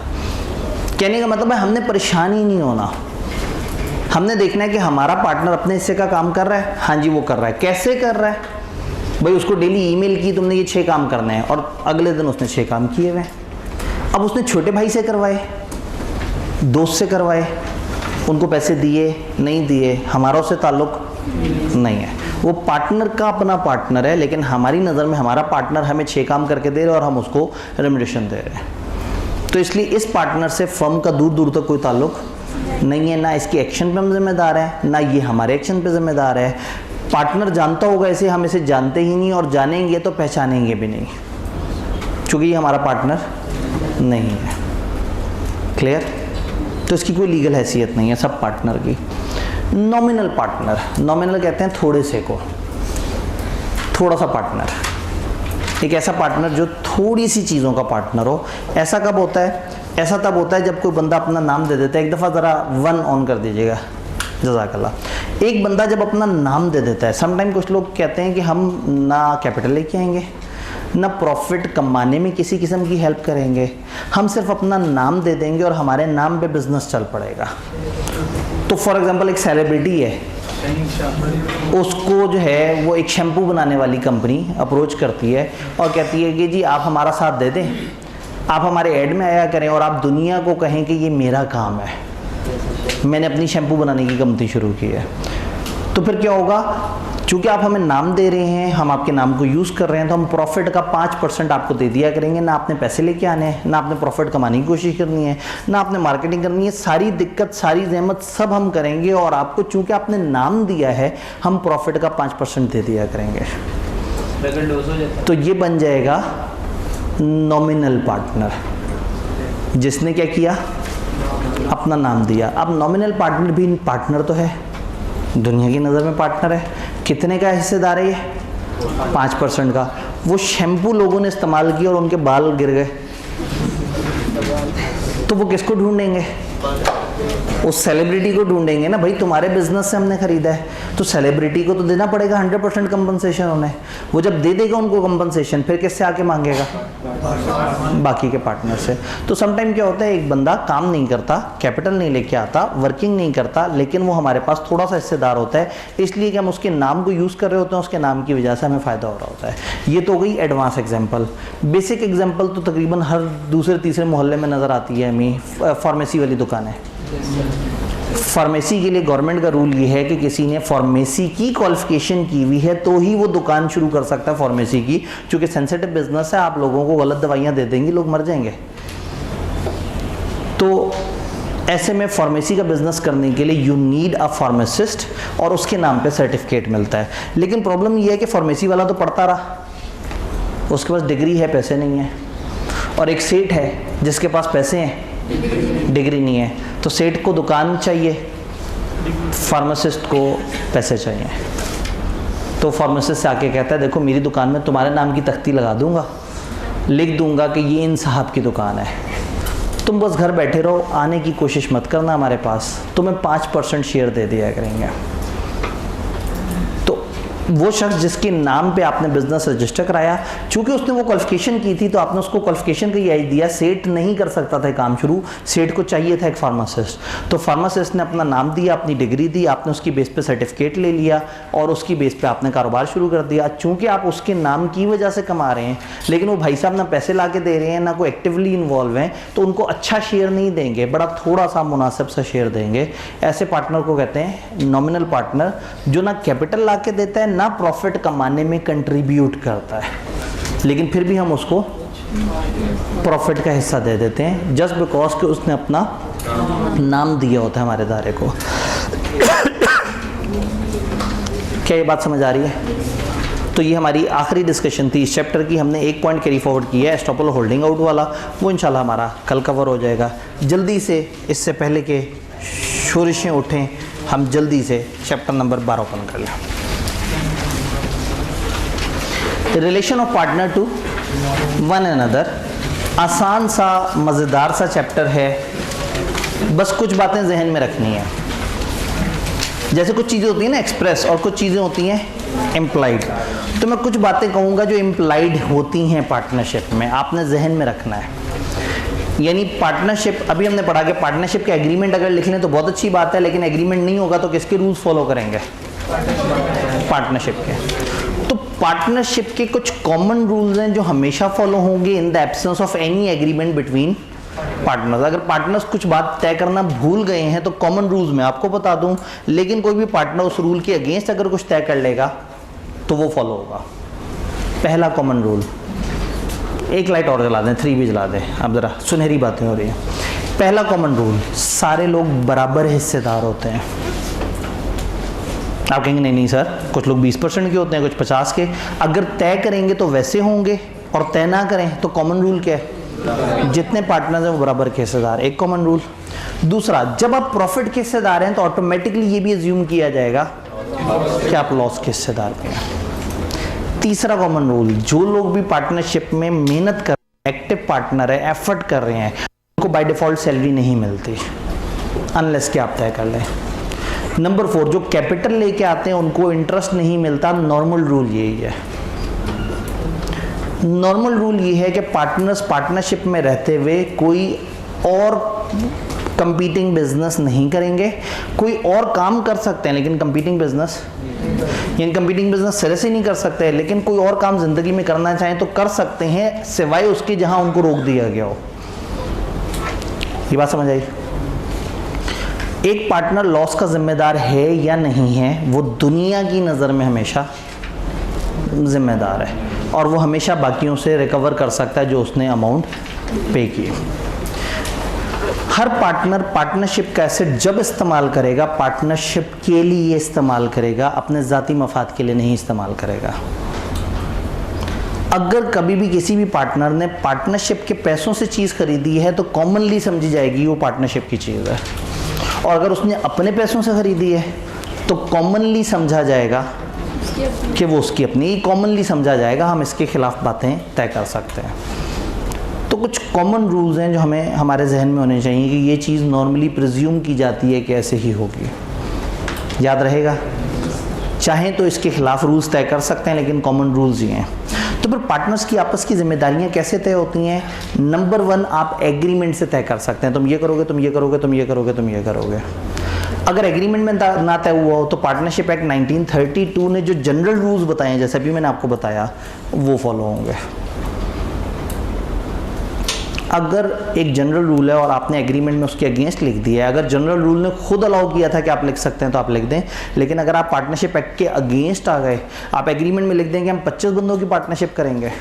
कहने का मतलब है हमने परेशान ही नहीं होना, हमने देखना है कि हमारा पार्टनर अपने हिस्से का काम कर रहा है, हाँ जी वो कर रहा है, कैसे कर रहा है भाई, उसको डेली ईमेल की तुमने ये 6 काम करने हैं और अगले दिन उसने 6 काम किए हुए हैं। अब उसने छोटे भाई से करवाए, दोस्त से करवाए, उनको पैसे दिए नहीं दिए, हमारा उससे ताल्लुक नहीं है, वो पार्टनर का अपना पार्टनर है, लेकिन हमारी नज़र में हमारा पार्टनर हमें 6 काम करके दे रहे हैं और हम उसको रेम्युनरेशन दे रहे हैं। तो इसलिए इस पार्टनर से फर्म का दूर दूर तक कोई ताल्लुक नहीं है, ना इसके एक्शन पे हम जिम्मेदार हैं, ना ये हमारे एक्शन पे जिम्मेदार है। पार्टनर जानता होगा इसे, हम इसे जानते ही नहीं, और जानेंगे तो पहचानेंगे भी नहीं, क्योंकि ये हमारा पार्टनर नहीं है। क्लियर? तो इसकी कोई लीगल हैसियत नहीं है सब पार्टनर की। नॉमिनल पार्टनर, नॉमिनल कहते हैं थोड़े से को, थोड़ा सा पार्टनर, एक ऐसा पार्टनर जो थोड़ी सी चीज़ों का पार्टनर हो। ऐसा कब होता है? ऐसा तब होता है जब कोई बंदा अपना नाम दे देता है। एक दफ़ा ज़रा 1 ऑन कर दीजिएगा, जज़ाकल्लाह। एक बंदा जब अपना नाम दे देता है, समटाइम कुछ लोग कहते हैं कि हम ना कैपिटल लेके आएंगे, ना प्रॉफिट कमाने में किसी किस्म की हेल्प करेंगे, हम सिर्फ अपना नाम दे देंगे और हमारे नाम पे बिजनेस चल पड़ेगा। तो फॉर एग्जांपल एक सेलिब्रिटी है, उसको जो है वो एक शैम्पू बनाने वाली कंपनी अप्रोच करती है और कहती है कि जी आप हमारा साथ दे दें, आप हमारे ऐड में आया करें और आप दुनिया को कहें कि ये मेरा काम है, मैंने अपनी शैम्पू बनाने की कंपनी शुरू की है। तो फिर क्या होगा? चूँकि आप हमें नाम दे रहे हैं, हम आपके नाम को यूज़ कर रहे हैं, तो हम प्रॉफिट का 5% आपको दे दिया करेंगे। ना आपने पैसे लेके आने हैं, ना आपने प्रॉफिट कमाने की कोशिश करनी है, ना आपने मार्केटिंग करनी है, सारी दिक्कत सारी जहमत सब हम करेंगे और आपको चूँकि आपने नाम दिया है हम प्रॉफिट का 5% दे दिया करेंगे। तो ये बन जाएगा नॉमिनल पार्टनर, जिसने क्या किया? अपना नाम दिया। अब नॉमिनल पार्टनर भी पार्टनर तो है, दुनिया की नज़र में पार्टनर है। कितने का हिस्सेदार है ये? 5% का। वो शैम्पू लोगों ने इस्तेमाल किया और उनके बाल गिर गए, तो वो किसको ढूंढेंगे? उस सेलिब्रिटी को ढूंढेंगे ना भाई, तुम्हारे बिजनेस से हमने खरीदा है, तो सेलिब्रिटी को तो देना पड़ेगा 100% कंपनसेशन उन्हें। वो जब दे देगा उनको कंपनसेशन, फिर किससे आके मांगेगा? बाकी के पार्टनर से। तो समटाइम क्या होता है, एक बंदा काम नहीं करता, कैपिटल नहीं लेके आता, वर्किंग नहीं करता, लेकिन वो हमारे पास थोड़ा सा हिस्सेदार होता है, इसलिए कि हम उसके नाम को यूज़ कर रहे होते हैं, उसके नाम की वजह से हमें फ़ायदा हो रहा होता है। ये तो हो गई एडवांस एग्जाम्पल। बेसिक एग्जाम्पल तो तकरीबन हर दूसरे तीसरे मोहल्ले में नज़र आती है हमें, फार्मेसी वाली दुकान है। फार्मेसी के लिए गवर्नमेंट का रूल ये है कि किसी ने फार्मेसी की क्वालिफिकेशन की हुई है तो ही वो दुकान शुरू कर सकता है फार्मेसी की, क्योंकि सेंसिटिव बिजनेस है, आप लोगों को गलत दवाइयाँ दे देंगे, लोग मर जाएंगे। तो ऐसे में फार्मेसी का बिजनेस करने के लिए यू नीड अ फार्मासिस्ट और उसके नाम पे सर्टिफिकेट मिलता है। लेकिन प्रॉब्लम ये है कि फार्मेसी वाला तो पढ़ता रहा, उसके पास डिग्री है, पैसे नहीं है, और एक सेठ है जिसके पास पैसे हैं, डिग्री नहीं है। तो सेठ को दुकान चाहिए, फार्मासिस्ट को पैसे चाहिए। तो फार्मासिस्ट से आके कहता है देखो मेरी दुकान में तुम्हारे नाम की तख्ती लगा दूंगा, लिख दूंगा कि ये इन साहब की दुकान है, तुम बस घर बैठे रहो, आने की कोशिश मत करना हमारे पास, तुम्हें 5% शेयर दे दिया करेंगे। तो वो शख्स जिसके नाम पे आपने बिजनेस रजिस्टर कराया, चूंकि उसने वो क्वालिफिकेशन की थी तो आपने उसको क्वालिफिकेशन का ये दिया। सेठ नहीं कर सकता था काम शुरू, सेठ को चाहिए था एक फार्मासिस्ट, तो फार्मासिस्ट ने अपना नाम दिया, अपनी डिग्री दी, आपने उसकी बेस पे सर्टिफिकेट ले लिया और उसकी बेस पे आपने कारोबार शुरू कर दिया। चूंकि आप उसके नाम की वजह से कमा रहे हैं, लेकिन वो भाई साहब ना पैसे ला के दे रहे हैं, ना कोई एक्टिवली इन्वॉल्व हैं, तो उनको अच्छा शेयर नहीं देंगे, बड़ा थोड़ा सा मुनासिब सा शेयर देंगे। ऐसे पार्टनर को कहते हैं नॉमिनल पार्टनर, जो ना कैपिटल ला के देता है ना प्रॉफिट कमाने में कंट्रीब्यूट करता है, लेकिन फिर भी हम उसको प्रॉफिट का हिस्सा दे देते हैं जस्ट बिकॉज कि उसने अपना नाम दिया होता है हमारे इदारे को। क्या ये बात समझ आ रही है? तो ये हमारी आखिरी डिस्कशन थी इस चैप्टर की। हमने एक पॉइंट कैरी फॉरवर्ड किया है, एस्टॉपल होल्डिंग आउट वाला, वो इंशाल्लाह हमारा कल कवर हो जाएगा। जल्दी से, इससे पहले के शोरिशें उठें, हम जल्दी से चैप्टर नंबर 12 ओपन कर लें। Relation of partner to one another, आसान सा मज़ेदार सा चैप्टर है, बस कुछ बातें जहन में रखनी है। जैसे कुछ चीज़ें होती हैं ना एक्सप्रेस और कुछ चीज़ें होती हैं इम्प्लाइड, तो मैं कुछ बातें कहूँगा जो इम्प्लाइड होती हैं पार्टनरशिप में, आपने जहन में रखना है। यानी पार्टनरशिप, अभी हमने पढ़ा कि पार्टनरशिप के एग्रीमेंट अगर लिख लें तो बहुत अच्छी बात है, लेकिन एग्रीमेंट नहीं होगा तो किसके रूल्स फॉलो करेंगे? पार्टनरशिप के। तो पार्टनरशिप के कुछ कॉमन रूल्स हैं जो हमेशा फॉलो होंगे in the absence of any agreement between partners. अगर पार्टनर्स कुछ बात तय करना भूल गए हैं तो कॉमन रूल्स मैं आपको बता दूं, लेकिन कोई भी पार्टनर उस रूल के अगेंस्ट अगर कुछ तय कर लेगा तो वो फॉलो होगा। पहला कॉमन रूल, एक लाइट और जला दें, 3 भी जला दें, अब ज़रा सुनहरी बातें हो रही हैं। पहला कॉमन रूल, सारे लोग बराबर हिस्सेदार होते हैं। आप कहेंगे नहीं नहीं सर, कुछ लोग 20% के होते हैं, कुछ 50 के। अगर तय करेंगे तो वैसे होंगे और तय ना करें तो कॉमन रूल क्या है? जितने पार्टनर्स हैं वो बराबर के हिस्सेदार, एक कॉमन रूल। दूसरा, जब आप प्रॉफिट के हिस्सेदार हैं तो ऑटोमेटिकली ये भी अज्यूम किया जाएगा कि आप लॉस के हिस्सेदार के हैं। तीसरा कॉमन रूल, जो लोग भी पार्टनरशिप में मेहनत कर रहे हैं, एक्टिव पार्टनर है, एफर्ट कर रहे हैं, उनको बाय डिफॉल्ट सैलरी नहीं मिलती अनलेस कि आप तय कर लें। नंबर 4, जो कैपिटल लेके आते हैं उनको इंटरेस्ट नहीं मिलता। नॉर्मल रूल यही है। नॉर्मल रूल ये है कि पार्टनर्स पार्टनरशिप में रहते हुए कोई और कंपीटिंग बिजनेस नहीं करेंगे। कोई और काम कर सकते हैं लेकिन कंपीटिंग बिजनेस, यानी कंपीटिंग बिजनेस सिरे से नहीं कर सकते, लेकिन कोई और काम जिंदगी में करना चाहें तो कर सकते हैं, सिवाय उसके जहां उनको रोक दिया गया हो। ये बात समझ आई? एक पार्टनर लॉस का जिम्मेदार है या नहीं है, वो दुनिया की नज़र में हमेशा जिम्मेदार है और वो हमेशा बाकियों से रिकवर कर सकता है जो उसने अमाउंट पे की। हर पार्टनर पार्टनरशिप का एसेट जब इस्तेमाल करेगा, पार्टनरशिप के लिए इस्तेमाल करेगा, अपने ज़ाती मफाद के लिए नहीं इस्तेमाल करेगा। अगर कभी भी किसी भी पार्टनर ने पार्टनरशिप के पैसों से चीज़ खरीदी है तो कॉमनली समझी जाएगी वो पार्टनरशिप की चीज़ है, और अगर उसने अपने पैसों से खरीदी है तो कॉमनली समझा जाएगा कि वो उसकी अपनी, कॉमनली समझा जाएगा। हम इसके खिलाफ बातें तय कर सकते हैं। तो कुछ कॉमन रूल्स हैं जो हमें हमारे जहन में होने चाहिए कि ये चीज़ नॉर्मली प्रिज्यूम की जाती है कि ऐसे ही होगी, याद रहेगा। चाहें तो इसके खिलाफ रूल्स तय कर सकते हैं, लेकिन कॉमन रूल्स ही हैं। तो फिर पार्टनर्स की आपस की जिम्मेदारियां कैसे तय होती हैं? नंबर 1, आप एग्रीमेंट से तय कर सकते हैं, तुम ये करोगे, तुम ये करोगे, तुम ये करोगे, तुम ये करोगे। अगर एग्रीमेंट में ना तय हुआ हो तो पार्टनरशिप एक्ट 1932 ने जो जनरल रूल्स बताए हैं, जैसे अभी मैंने आपको बताया, वो फॉलो होंगे। अगर एक जनरल रूल है और आपने एग्रीमेंट में उसके अगेंस्ट लिख दिया है, अगर जनरल रूल ने खुद अलाउ किया था कि आप लिख सकते हैं तो आप लिख दें, लेकिन अगर आप पार्टनरशिप एक्ट के अगेंस्ट आ गए, आप एग्रीमेंट में लिख दें कि हम 25 बंदों की पार्टनरशिप करेंगे,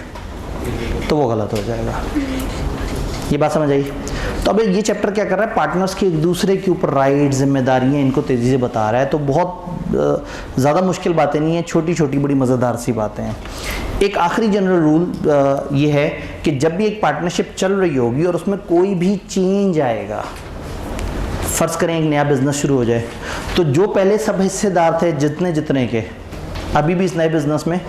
तो वो गलत हो जाएगा। ये बात समझ आई? तो अब ये चैप्टर क्या कर रहा है? पार्टनर्स के एक दूसरे के ऊपर राइट, जिम्मेदारियां, इनको तेज़ी से बता रहा है। तो बहुत ज़्यादा मुश्किल बातें नहीं हैं, छोटी छोटी बड़ी मज़ेदार सी बातें हैं। एक आखिरी जनरल रूल ये है कि जब भी एक पार्टनरशिप चल रही होगी और उसमें कोई भी चेंज आएगा, फ़र्ज़ करें एक नया बिज़नेस शुरू हो जाए, तो जो पहले सब हिस्सेदार थे जितने के, अभी भी इस नए बिज़नेस में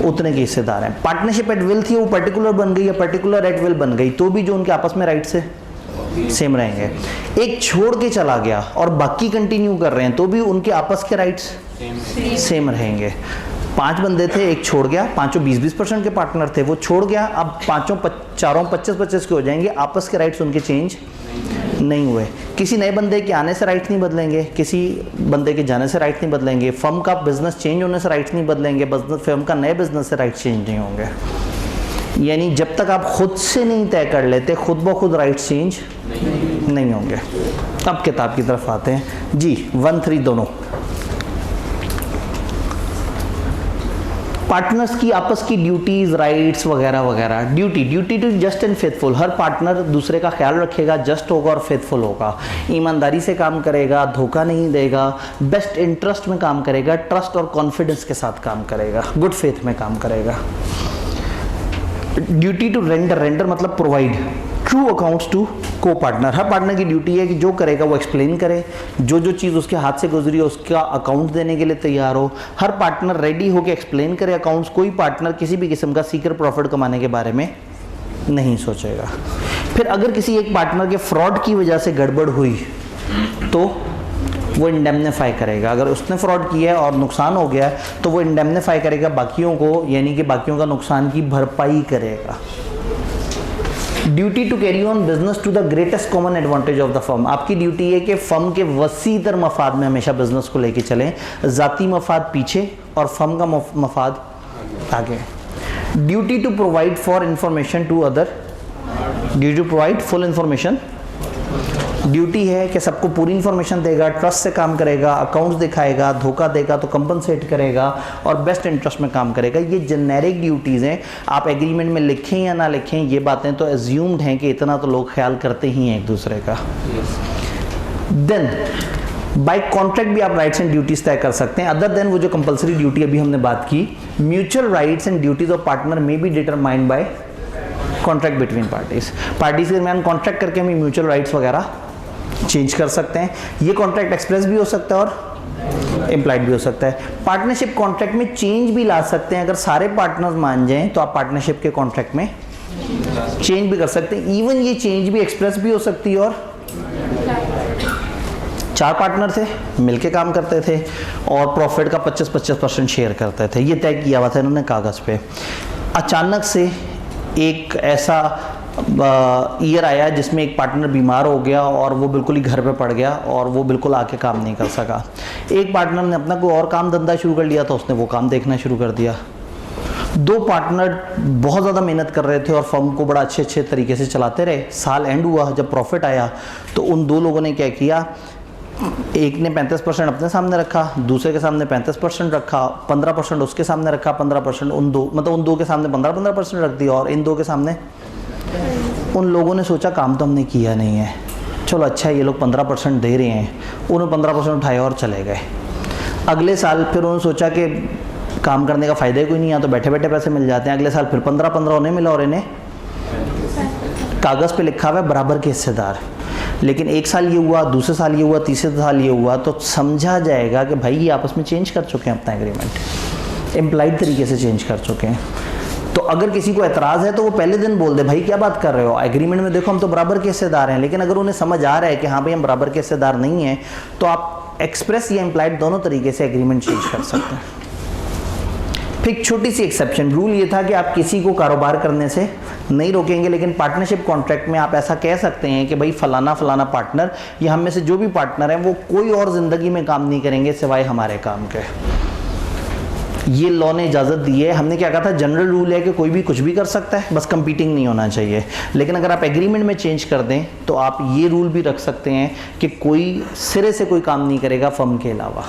उतने के हिस्सेदार हैं। पार्टनरशिप एट विल थी, वो पर्टिकुलर बन गई या पर्टिकुलर एट विल बन गई, तो भी जो उनके आपस में राइट से सेम रहेंगे। एक छोड़ के चला गया और बाकी कंटिन्यू कर रहे हैं, तो भी उनके आपस के राइट्स सेम रहेंगे। 5 बंदे थे, एक छोड़ गया, पांचों 20-20% के पार्टनर थे, वो छोड़ गया, अब चारों 25-25 के हो जाएंगे, आपस के राइट्स उनके चेंज नहीं हुए। किसी नए बंदे के आने से राइट्स नहीं बदलेंगे, किसी बंदे के जाने से राइट्स नहीं बदलेंगे, फर्म का बिजनेस चेंज होने से राइट्स नहीं बदलेंगे, फर्म का नए बिजनेस से राइट्स चेंज नहीं होंगे। यानी जब तक आप खुद से नहीं तय कर लेते, खुद ब खुद राइट्स चेंज नहीं होंगे। अब किताब की तरफ आते हैं जी। 1-3 दोनों पार्टनर्स की आपस की ड्यूटीज, राइट्स वगैरह वगैरह। Duty to just and faithful, हर पार्टनर दूसरे का ख्याल रखेगा, जस्ट होगा और फेथफुल होगा, ईमानदारी से काम करेगा, धोखा नहीं देगा, बेस्ट इंटरेस्ट में काम करेगा, ट्रस्ट और कॉन्फिडेंस के साथ काम करेगा, गुड फेथ में काम करेगा। ड्यूटी टू रेंडर मतलब प्रोवाइड ट्रू अकाउंट्स टू को पार्टनर, हर पार्टनर की ड्यूटी है कि जो करेगा वो एक्सप्लेन करे, जो चीज़ उसके हाथ से गुजरी है उसका अकाउंट देने के लिए तैयार हो। हर पार्टनर रेडी हो के एक्सप्लेन करे अकाउंट्स। कोई पार्टनर किसी भी किस्म का सीक्रेट प्रॉफिट कमाने के बारे में नहीं सोचेगा। फिर अगर किसी एक पार्टनर के फ्रॉड की वजह से गड़बड़ हुई तो वो इंडेमनीफाई करेगा। अगर उसने फ्रॉड किया है और नुकसान हो गया है तो वो इंडेमनीफाई करेगा बाकियों को, यानी कि बाकियों का नुकसान की भरपाई करेगा। Duty to carry on business to the greatest common advantage of the firm, आपकी ड्यूटी है कि फर्म के वसी तर मफाद में हमेशा बिजनेस को लेके चलें, ज़ाती मफाद पीछे और फर्म का मफाद आगे। Duty to provide for information to other, duty to provide full information, duty है कि सबको पूरी इंफॉर्मेशन देगा, ट्रस्ट से काम करेगा, अकाउंट्स दिखाएगा, धोखा देगा तो कंपनसेट करेगा और बेस्ट इंटरेस्ट में काम करेगा। ये जेनेरिक ड्यूटीज़ हैं, आप एग्रीमेंट में लिखें या ना लिखें, ये बातें तो एज्यूम्ड हैं कि इतना तो लोग ख्याल करते ही हैं एक दूसरे का। देन बाय कॉन्ट्रैक्ट भी आप राइट्स एंड ड्यूटीज तय कर सकते हैं, अदर देन वो जो कंपलसरी ड्यूटी अभी हमने बात की। Mutual rights and duties of partner may be determined by contract between parties, parties के दरमियान कॉन्ट्रैक्ट करके हम म्यूचुअल राइट्स वगैरह चेंज कर सकते हैं। ये कॉन्ट्रैक्ट एक्सप्रेस भी हो सकता है और इम्प्लाइड भी हो सकता है। पार्टनरशिप कॉन्ट्रैक्ट में चेंज भी ला सकते हैं, अगर सारे पार्टनर्स मान जाएं तो आप पार्टनरशिप के कॉन्ट्रैक्ट में चेंज भी कर सकते हैं। इवन ये चेंज भी एक्सप्रेस भी हो सकती है और 4 पार्टनर थे मिलके काम करते थे और प्रॉफिट का 25% शेयर करते थे, ये तय किया हुआ था इन्होंने कागज़ पे। अचानक से एक ऐसा ईयर आया जिसमें एक पार्टनर बीमार हो गया और वो बिल्कुल ही घर पे पड़ गया और वो बिल्कुल आके काम नहीं कर सका। एक पार्टनर ने अपना कोई और काम धंधा शुरू कर लिया था, उसने वो काम देखना शुरू कर दिया। 2 पार्टनर बहुत ज़्यादा मेहनत कर रहे थे और फर्म को बड़ा अच्छे तरीके से चलाते रहे। साल एंड हुआ, जब प्रॉफिट आया तो उन 2 लोगों ने क्या किया, एक ने 35% अपने सामने रखा, दूसरे के सामने 35% रखा, 15% उसके सामने रखा, 15% उन 2 के सामने 15% रख दिया और इन 2 के सामने। उन लोगों ने सोचा काम तो हमने किया नहीं है, चलो अच्छा ये लोग 15% दे रहे हैं, उन्होंने 15% उठाए और चले गए। अगले साल फिर उन्होंने सोचा कि काम करने का फ़ायदा ही कोई नहीं है, तो बैठे बैठे पैसे मिल जाते हैं। अगले साल फिर 15 उन्हें मिला और इन्हें कागज़ पे लिखा हुआ है बराबर के हिस्सेदार। लेकिन एक साल ये हुआ, दूसरे साल ये हुआ, तीसरे साल ये हुआ, तो समझा जाएगा कि भाई ये आपस में चेंज कर चुके हैं अपना एग्रीमेंट, इम्प्लाइड तरीके से चेंज कर चुके हैं। तो अगर किसी को एतराज़ है तो वो पहले दिन बोल दे, भाई क्या बात कर रहे हो, एग्रीमेंट में देखो हम तो बराबर के हिस्सेदार हैं। लेकिन अगर उन्हें समझ आ रहा है कि हाँ भाई हम बराबर के हिस्सेदार नहीं हैं, तो आप एक्सप्रेस या इम्प्लाइड दोनों तरीके से एग्रीमेंट चेंज कर सकते हैं। फिर एक छोटी सी एक्सेप्शन, रूल ये था कि आप किसी को कारोबार करने से नहीं रोकेंगे, लेकिन पार्टनरशिप कॉन्ट्रैक्ट में आप ऐसा कह सकते हैं कि भाई फलाना पार्टनर या हम में से जो भी पार्टनर है वो कोई और ज़िंदगी में काम नहीं करेंगे सिवाय हमारे काम के। ये लॉ ने इजाज़त दी है। हमने क्या कहा था, जनरल रूल है कि कोई भी कुछ भी कर सकता है, बस कंपीटिंग नहीं होना चाहिए। लेकिन अगर आप एग्रीमेंट में चेंज कर दें तो आप ये रूल भी रख सकते हैं कि कोई सिरे से कोई काम नहीं करेगा फर्म के अलावा।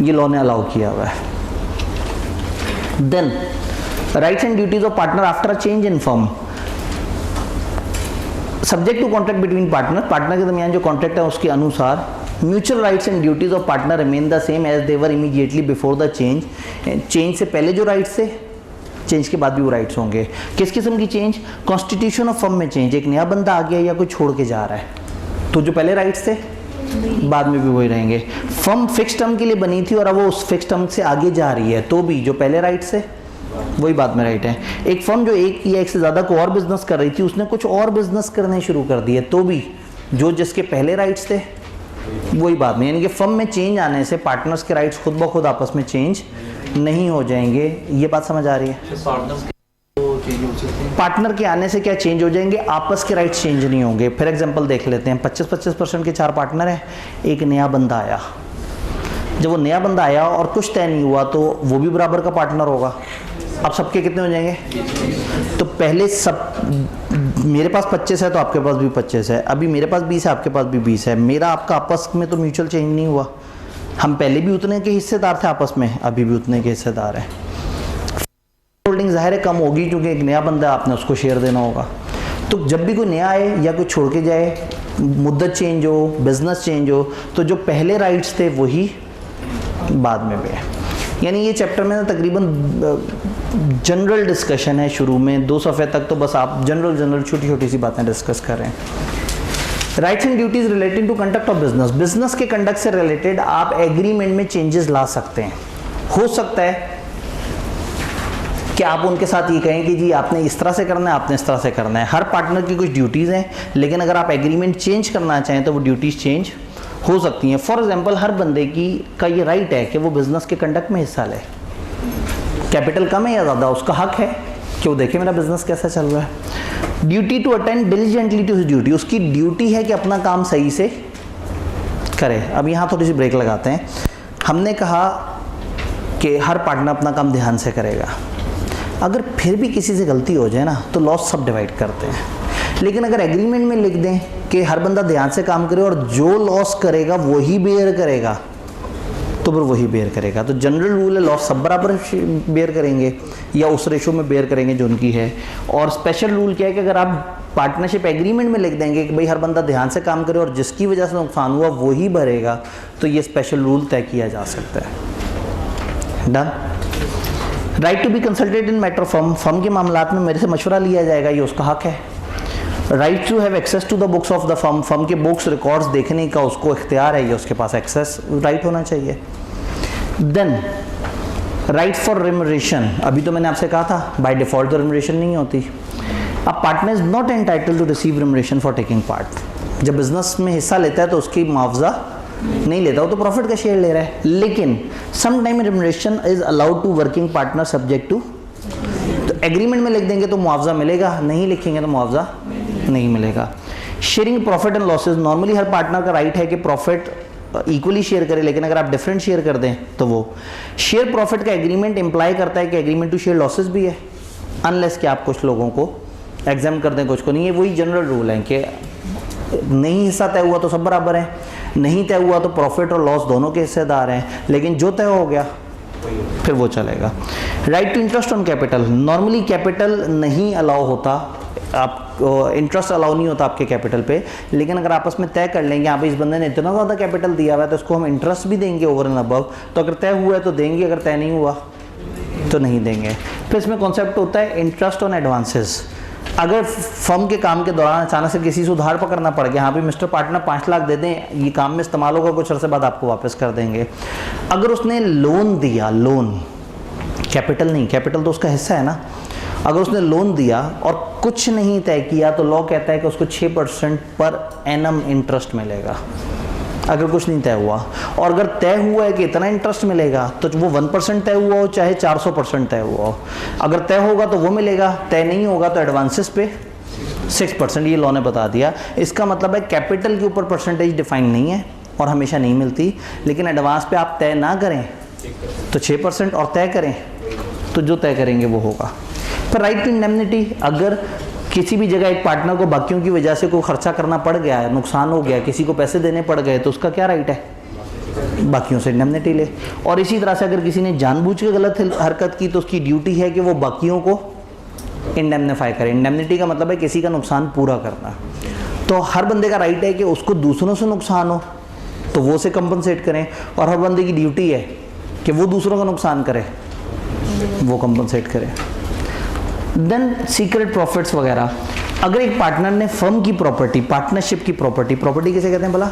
ये लॉ ने अलाउ किया हुआ है। Then rights and duties of partner after a change in firm, subject to contract between partner के दरमियान जो कॉन्ट्रैक्ट है उसके अनुसार mutual rights and duties of partner remain the same as they were immediately before the change. Change से पहले जो rights थे, चेंज के बाद भी वो राइट्स होंगे। किस किस्म की चेंज, कॉन्स्टिट्यूशन ऑफ फर्म में चेंज, एक नया बंदा आ गया या कोई छोड़ के जा रहा है तो जो पहले राइट्स थे बाद में भी वही रहेंगे। फर्म फिक्स टर्म के लिए बनी थी और अब वो उस फिक्स टर्म से आगे जा रही है तो भी जो पहले राइट्स थे वही बाद में राइट है। एक फर्म जो एक या एक से ज़्यादा को और बिजनेस कर रही थी, उसने कुछ और बिजनेस करने शुरू कर दिए तो भी जो जिसके पहले राइट्स थे वही बात नहीं, यानी कि फर्म में चेंज आने से पार्टनर्स के राइट्स खुद ब खुद आपस में चेंज नहीं हो जाएंगे। ये बात समझ आ रही है? पार्टनर्स तो चेंज हो सकते हैं। पार्टनर के आने से क्या चेंज हो जाएंगे? आपस के राइट्स चेंज नहीं होंगे। फॉर एग्जांपल देख लेते हैं, 25-25% के 4 पार्टनर हैं, एक नया बंदा आया। जब वो नया बंदा आया और कुछ तय नहीं हुआ तो वो भी बराबर का पार्टनर होगा। अब सबके कितने हो जाएंगे? तो पहले सब मेरे पास 25 है तो आपके पास भी 25 है, अभी मेरे पास 20 है आपके पास भी 20 है, मेरा आपका आपस में तो म्यूचुअल चेंज नहीं हुआ। हम पहले भी उतने के हिस्सेदार थे आपस में, अभी भी उतने के हिस्सेदार हैं। होल्डिंग ज़ाहिर है कम होगी क्योंकि एक नया बंदा आपने उसको शेयर देना होगा। तो जब भी कोई नया आए या कोई छोड़ के जाए, मुद्दत चेंज हो, बिजनेस चेंज हो, तो जो पहले राइट्स थे वही बाद में भी है। यानी ये चैप्टर में ना तकरीबन जनरल डिस्कशन है। शुरू में 2 सफ़े तक तो बस आप जनरल छोटी छोटी सी बातें डिस्कस कर रहे हैं। Rights and duties related to conduct of business, business के कंडक्ट से रिलेटेड आप एग्रीमेंट में चेंजेस ला सकते हैं। हो सकता है कि आप उनके साथ ये कहें कि जी आपने इस तरह से करना है, आपने इस तरह से करना है। हर पार्टनर की कुछ ड्यूटीज़ हैं, लेकिन अगर आप एग्रीमेंट चेंज करना चाहें तो वो ड्यूटीज़ चेंज हो सकती हैं। फॉर एग्जांपल हर बंदे की का ये राइट है कि वो बिज़नेस के कंडक्ट में हिस्सा ले। कैपिटल कम है या ज़्यादा, उसका हक है कि वो देखे मेरा बिज़नेस कैसा चल रहा है। Duty to attend diligently to his duty, उसकी ड्यूटी है कि अपना काम सही से करे। अब यहाँ थोड़ी सी ब्रेक लगाते हैं। हमने कहा कि हर पार्टनर अपना काम ध्यान से करेगा। अगर फिर भी किसी से गलती हो जाए ना तो लॉस सब डिवाइड करते हैं, लेकिन अगर एग्रीमेंट में लिख दें कि हर बंदा ध्यान से काम करे और जो लॉस करेगा वही बेयर करेगा, तो फिर वही बेयर करेगा। तो जनरल रूल है लॉस सब बराबर बेयर करेंगे या उस रेशो में बेयर करेंगे जो उनकी है। और स्पेशल रूल क्या है कि अगर आप पार्टनरशिप एग्रीमेंट में लिख देंगे कि भाई हर बंदा ध्यान से काम करे और जिसकी वजह से नुकसान हुआ वही भरेगा, तो ये स्पेशल रूल तय किया जा सकता है। Done. Right to be consulted in matter firm, firm के मामलात में मेरे से मशवरा लिया जाएगा, ये उसका हक है। Right to have access to the books of the firm, firm के बुक्स रिकॉर्ड्स देखने का उसको इख्तियार है, ये उसके पास एक्सेस राइट होना चाहिए। देन राइट फॉर रिमरेशन, अभी तो मैंने आपसे कहा था बाय डिफॉल्ट तो रिमरेशन नहीं होती। अब partner is not entitled to receive remuneration for taking part. जब बिजनेस में हिस्सा लेता है तो उसकी मुआवजा नहीं लेता, वो तो प्रॉफिट का शेयर ले रहा है। लेकिन some time remuneration is allowed to working partner subject to, तो एग्रीमेंट में लिख देंगे तो मुआवजा मिलेगा, नहीं लिखेंगे तो मुआवजा नहीं मिलेगा। Sharing profit and losses, normally her partner का राइट है कि प्रॉफिट इक्वली शेयर करे, लेकिन अगर आप डिफरेंट शेयर कर दें तो वो शेयर प्रॉफिट का एग्रीमेंट इंप्लाई करता है कि एग्रीमेंट टू शेयर लॉसेज भी है, अनलेस कि आप कुछ लोगों को एग्जाम कर दें, कुछ को नहीं है। वही जनरल रूल है कि नहीं हिस्सा तय हुआ तो सब बराबर है, नहीं तय हुआ तो प्रॉफिट और लॉस दोनों के हिस्सेदार हैं, लेकिन जो तय हो गया फिर वो चलेगा। Right to interest on capital, normally capital नहीं अलाउ होता, आप इंटरेस्ट अलाउ नहीं होता आपके कैपिटल पे, लेकिन अगर आपस में तय कर लेंगे यहाँ पे इस बंदे ने इतना ज़्यादा कैपिटल दिया हुआ है तो उसको हम इंटरेस्ट भी देंगे ओवर एंड अबव, तो अगर तय हुआ है तो देंगे, अगर तय नहीं हुआ तो नहीं देंगे। फिर इसमें कॉन्सेप्ट होता है इंटरेस्ट ऑन एडवांसेस। अगर फर्म के काम के दौरान अचानक से किसी से उधार पकड़ना पड़ गया, हाँ भी मिस्टर पार्टनर 5 लाख दे दें, ये काम में इस्तेमाल होगा, कुछ अर्से बाद आपको वापस कर देंगे। अगर उसने लोन दिया, लोन कैपिटल नहीं, कैपिटल तो उसका हिस्सा है ना, अगर उसने लोन दिया और कुछ नहीं तय किया तो लॉ कहता है कि उसको 6% पर एनम इंटरेस्ट मिलेगा, अगर कुछ नहीं तय हुआ। और अगर तय हुआ है कि इतना इंटरेस्ट मिलेगा तो वो 1% तय हुआ हो चाहे 400% तय हुआ हो, अगर तय होगा तो वो मिलेगा, तय नहीं होगा तो एडवांसेस पे 6%, ये लॉ ने बता दिया। इसका मतलब है कैपिटल के ऊपर परसेंटेज डिफाइन नहीं है और हमेशा नहीं मिलती, लेकिन एडवांस पे आप तय ना करें तो 6% और तय करें तो जो तय करेंगे वो होगा। पर राइट टू इंडेमनिटी, अगर किसी भी जगह एक पार्टनर को बाकियों की वजह से कोई खर्चा करना पड़ गया है, नुकसान हो गया, किसी को पैसे देने पड़ गए, तो उसका क्या राइट है? बाकियों से इंडेमनिटी ले। और इसी तरह से अगर किसी ने जानबूझ के गलत हरकत की तो उसकी ड्यूटी है कि वो बाकियों को इंडेमनीफाई करे। इंडेमनिटी का मतलब है किसी का नुकसान पूरा करना। तो हर बंदे का राइट है कि उसको दूसरों से नुकसान हो तो वो उसे कंपनसेट करें, और हर बंदे की ड्यूटी है कि वो दूसरों का नुकसान करे, वो कंपनसेट करे। देन सीक्रेट प्रॉफिट्स वगैरह, अगर एक पार्टनर ने फर्म की प्रॉपर्टी, पार्टनरशिप की प्रॉपर्टी, प्रॉपर्टी किसे कहते हैं भला?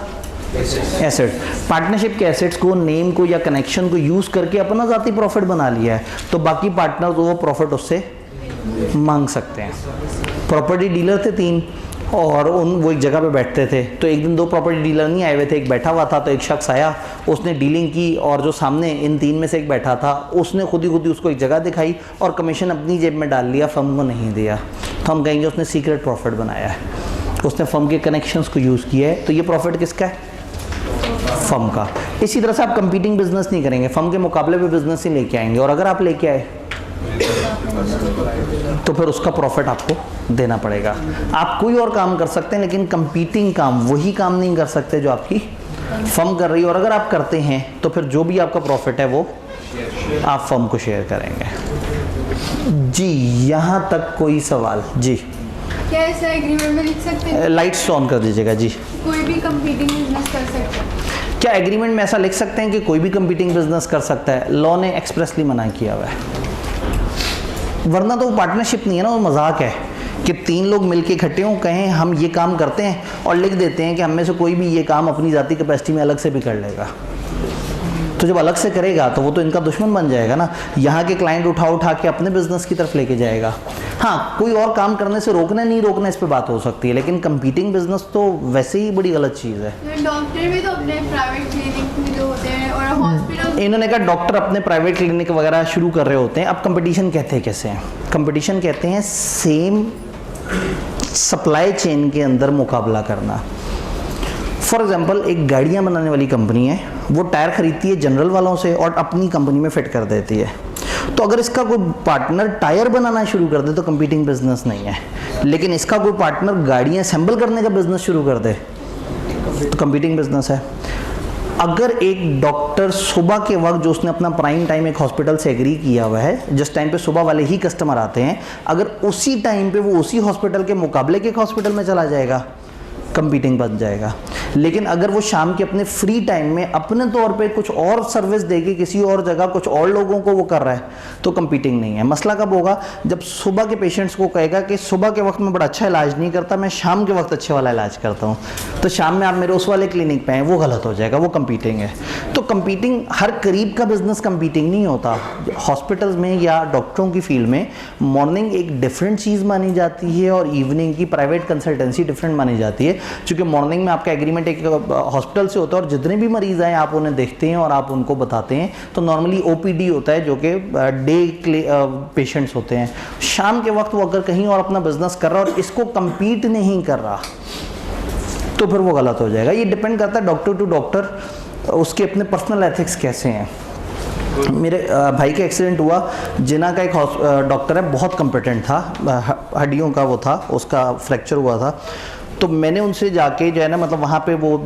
एसेट, पार्टनरशिप के एसेट्स को, नेम को या कनेक्शन को यूज करके अपना जाती प्रॉफिट बना लिया है, तो बाकी पार्टनर वो प्रॉफिट उससे मांग सकते हैं। प्रॉपर्टी डीलर थे 3, और वो एक जगह पे बैठते थे। तो एक दिन 2 प्रॉपर्टी डीलर नहीं आए हुए थे, एक बैठा हुआ था, तो एक शख्स आया, उसने डीलिंग की, और जो सामने इन 3 में से एक बैठा था उसने खुद ही उसको एक जगह दिखाई और कमीशन अपनी जेब में डाल लिया, फर्म को नहीं दिया। तो हम कहेंगे उसने सीक्रेट प्रॉफिट बनाया है, उसने फर्म के कनेक्शंस को यूज़ किया है। तो ये प्रॉफिट किसका है? फर्म का। इसी तरह से आप कंपीटिंग बिजनेस नहीं करेंगे, फर्म के मुकाबले पे बिजनेस ही लेके आएंगे, और अगर आप लेके आए तो फिर उसका प्रॉफिट आपको देना पड़ेगा। आप कोई और काम कर सकते हैं, लेकिन कंपीटिंग काम वही काम नहीं कर सकते जो आपकी फर्म कर रही है। और अगर आप करते हैं तो फिर जो भी आपका प्रॉफिट है वो आप फर्म को शेयर करेंगे। जी, यहाँ तक कोई सवाल? जी, क्या ऐसा एग्रीमेंट में लिख सकते हैं? लाइट्स ऑन कर दीजिएगा। जी, कोई भी कंपीटिंग बिजनेस कर सकता है? क्या एग्रीमेंट में ऐसा लिख सकते हैं कि कोई भी कंपीटिंग बिजनेस कर सकता है? लॉ ने एक्सप्रेसली मना किया हुआ है, वरना तो वो पार्टनरशिप नहीं है ना, वो मजाक है कि 3 लोग मिलके इकट्ठे हों, कहें हम ये काम करते हैं और लिख देते हैं कि हम में से कोई भी ये काम अपनी ज़ाती कैपेसिटी में अलग से भी कर लेगा। तो जब अलग से करेगा तो वो तो इनका दुश्मन बन जाएगा ना, यहाँ के क्लाइंट उठा के अपने बिजनेस की तरफ लेके जाएगा। हाँ, कोई और काम करने से रोकना नहीं रोकना इस पे बात हो सकती है, लेकिन कंपीटिंग बिजनेस तो वैसे ही बड़ी गलत चीज़ है। डॉक्टर भी तो अपने प्राइवेट क्लिनिक में जो होते हैं और हॉस्पिटल, इन्होंने कहा डॉक्टर अपने प्राइवेट क्लिनिक वगैरह शुरू कर रहे होते हैं। अब कंपटीशन कहते हैं कैसे हैं? कंपटीशन कहते हैं सेम सप्लाई चेन के अंदर मुकाबला करना। फॉर एग्जांपल, एक गाड़ियाँ बनाने वाली कंपनी है, वो टायर खरीदती है जनरल वालों से और अपनी कंपनी में फिट कर देती है। तो अगर इसका कोई पार्टनर टायर बनाना शुरू कर दे तो कंपीटिंग बिजनेस नहीं है, लेकिन इसका कोई पार्टनर गाड़ियाँ असेंबल करने का बिजनेस शुरू कर दे तो कंपीटिंग बिजनेस है। अगर एक डॉक्टर सुबह के वक्त, जो उसने अपना प्राइम टाइम एक हॉस्पिटल से एग्री किया हुआ है, जिस टाइम पे सुबह वाले ही कस्टमर आते हैं, अगर उसी टाइम पे वो उसी हॉस्पिटल के मुकाबले के एक हॉस्पिटल में चला जाएगा, कंपीटिंग बन जाएगा। लेकिन अगर वो शाम के अपने फ्री टाइम में अपने तौर पे कुछ और सर्विस देके किसी और जगह कुछ और लोगों को वो कर रहा है तो कंपीटिंग नहीं है। मसला कब होगा? जब सुबह के पेशेंट्स को कहेगा कि सुबह के वक्त में बड़ा अच्छा इलाज नहीं करता, मैं शाम के वक्त अच्छे वाला इलाज करता हूँ, तो शाम में आप मेरे उस वाले क्लिनिक पे आए, वो गलत हो जाएगा, वो कंपीटिंग है। तो कंपीटिंग, हर करीब का बिजनेस कंपीटिंग नहीं होता। हॉस्पिटल्स में या डॉक्टरों की फील्ड में मॉर्निंग एक डिफरेंट चीज़ मानी जाती है और इवनिंग की प्राइवेट कंसल्टेंसी डिफरेंट मानी जाती है, क्योंकि मॉर्निंग में आपका एग्रीमेंट एक हॉस्पिटल से होता है और जितने भी मरीज आए आप उन्हें देखते हैं और आप उनको बताते हैं। तो नॉर्मली OPD होता है जो कि डे पेशेंट्स होते हैं। शाम के वक्त वो अगर कहीं और अपना बिजनेस कर रहा है और इसको कंपीट नहीं कर रहा तो फिर वो गलत हो जाएगा। ये डिपेंड करता है डॉक्टर टू डॉक्टर, उसके अपने पर्सनल एथिक्स कैसे हैं। मेरे भाई का एक्सीडेंट हुआ, जिना का एक डॉक्टर है, बहुत कॉम्पिटेंट था, हड्डियों का वो था, उसका फ्रैक्चर हुआ था। तो मैंने उनसे जाके जो है ना, मतलब वहाँ पे वो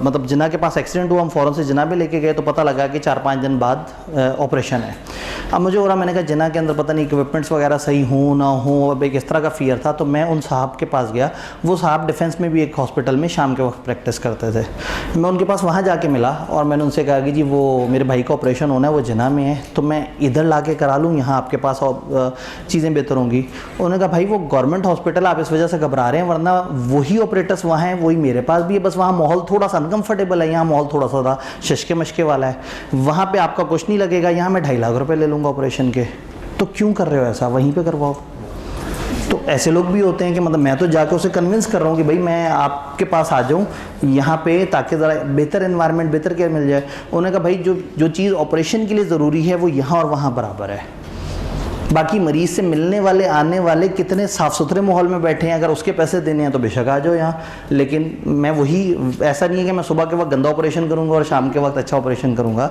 मतलब जिना के पास एक्सीडेंट हुआ, हम फ़ौरन से जिना पे लेके गए तो पता लगा कि 4-5 दिन बाद ऑपरेशन है। अब मुझे हो रहा, मैंने कहा जिना के अंदर पता नहीं इक्विपमेंट्स वगैरह सही हों ना हो, अब एक इस तरह का फियर था। तो मैं उन साहब के पास गया, वो साहब डिफेंस में भी एक हॉस्पिटल में शाम के वक्त प्रैक्टिस करते थे। मैं उनके पास वहाँ जाके मिला और मैंने उनसे कहा कि जी वो मेरे भाई का ऑपरेशन होना है, वो जिना में है, तो मैं इधर ला के करा लूँ, यहाँ आपके पास चीज़ें बेहतर होंगी। उन्होंने कहा भाई वो गवर्नमेंट हॉस्पिटल, आप इस वजह से घबरा रहे हैं, वरना वही ऑपरेटर्स वहाँ हैं, वही मेरे पास भी है, बस वहाँ माहौल थोड़ा सा अनकम्फर्टेबल है, यहाँ माहौल थोड़ा सा शशके मशके वाला है। वहाँ पे आपका कुछ नहीं लगेगा, यहाँ मैं 2.5 लाख रुपए ले लूँगा ऑपरेशन के। तो क्यों कर रहे हो ऐसा, वहीं पे करवाओ। तो ऐसे लोग भी होते हैं कि मतलब मैं तो जाके उसे कन्विंस कर रहा हूँ कि भाई मैं आपके पास आ जाऊँ यहाँ पे, ताकि ज़रा बेहतर एनवायरनमेंट, बेहतर केयर मिल जाए। उन्होंने कहा भाई जो चीज़ ऑपरेशन के लिए ज़रूरी है वो यहाँ और वहाँ बराबर है, बाकी मरीज़ से मिलने वाले आने वाले कितने साफ़ सुथरे माहौल में बैठे हैं, अगर उसके पैसे देने हैं तो बेशक आ जाओ यहाँ। लेकिन मैं वही, ऐसा नहीं है कि मैं सुबह के वक्त गंदा ऑपरेशन करूँगा और शाम के वक्त अच्छा ऑपरेशन करूँगा।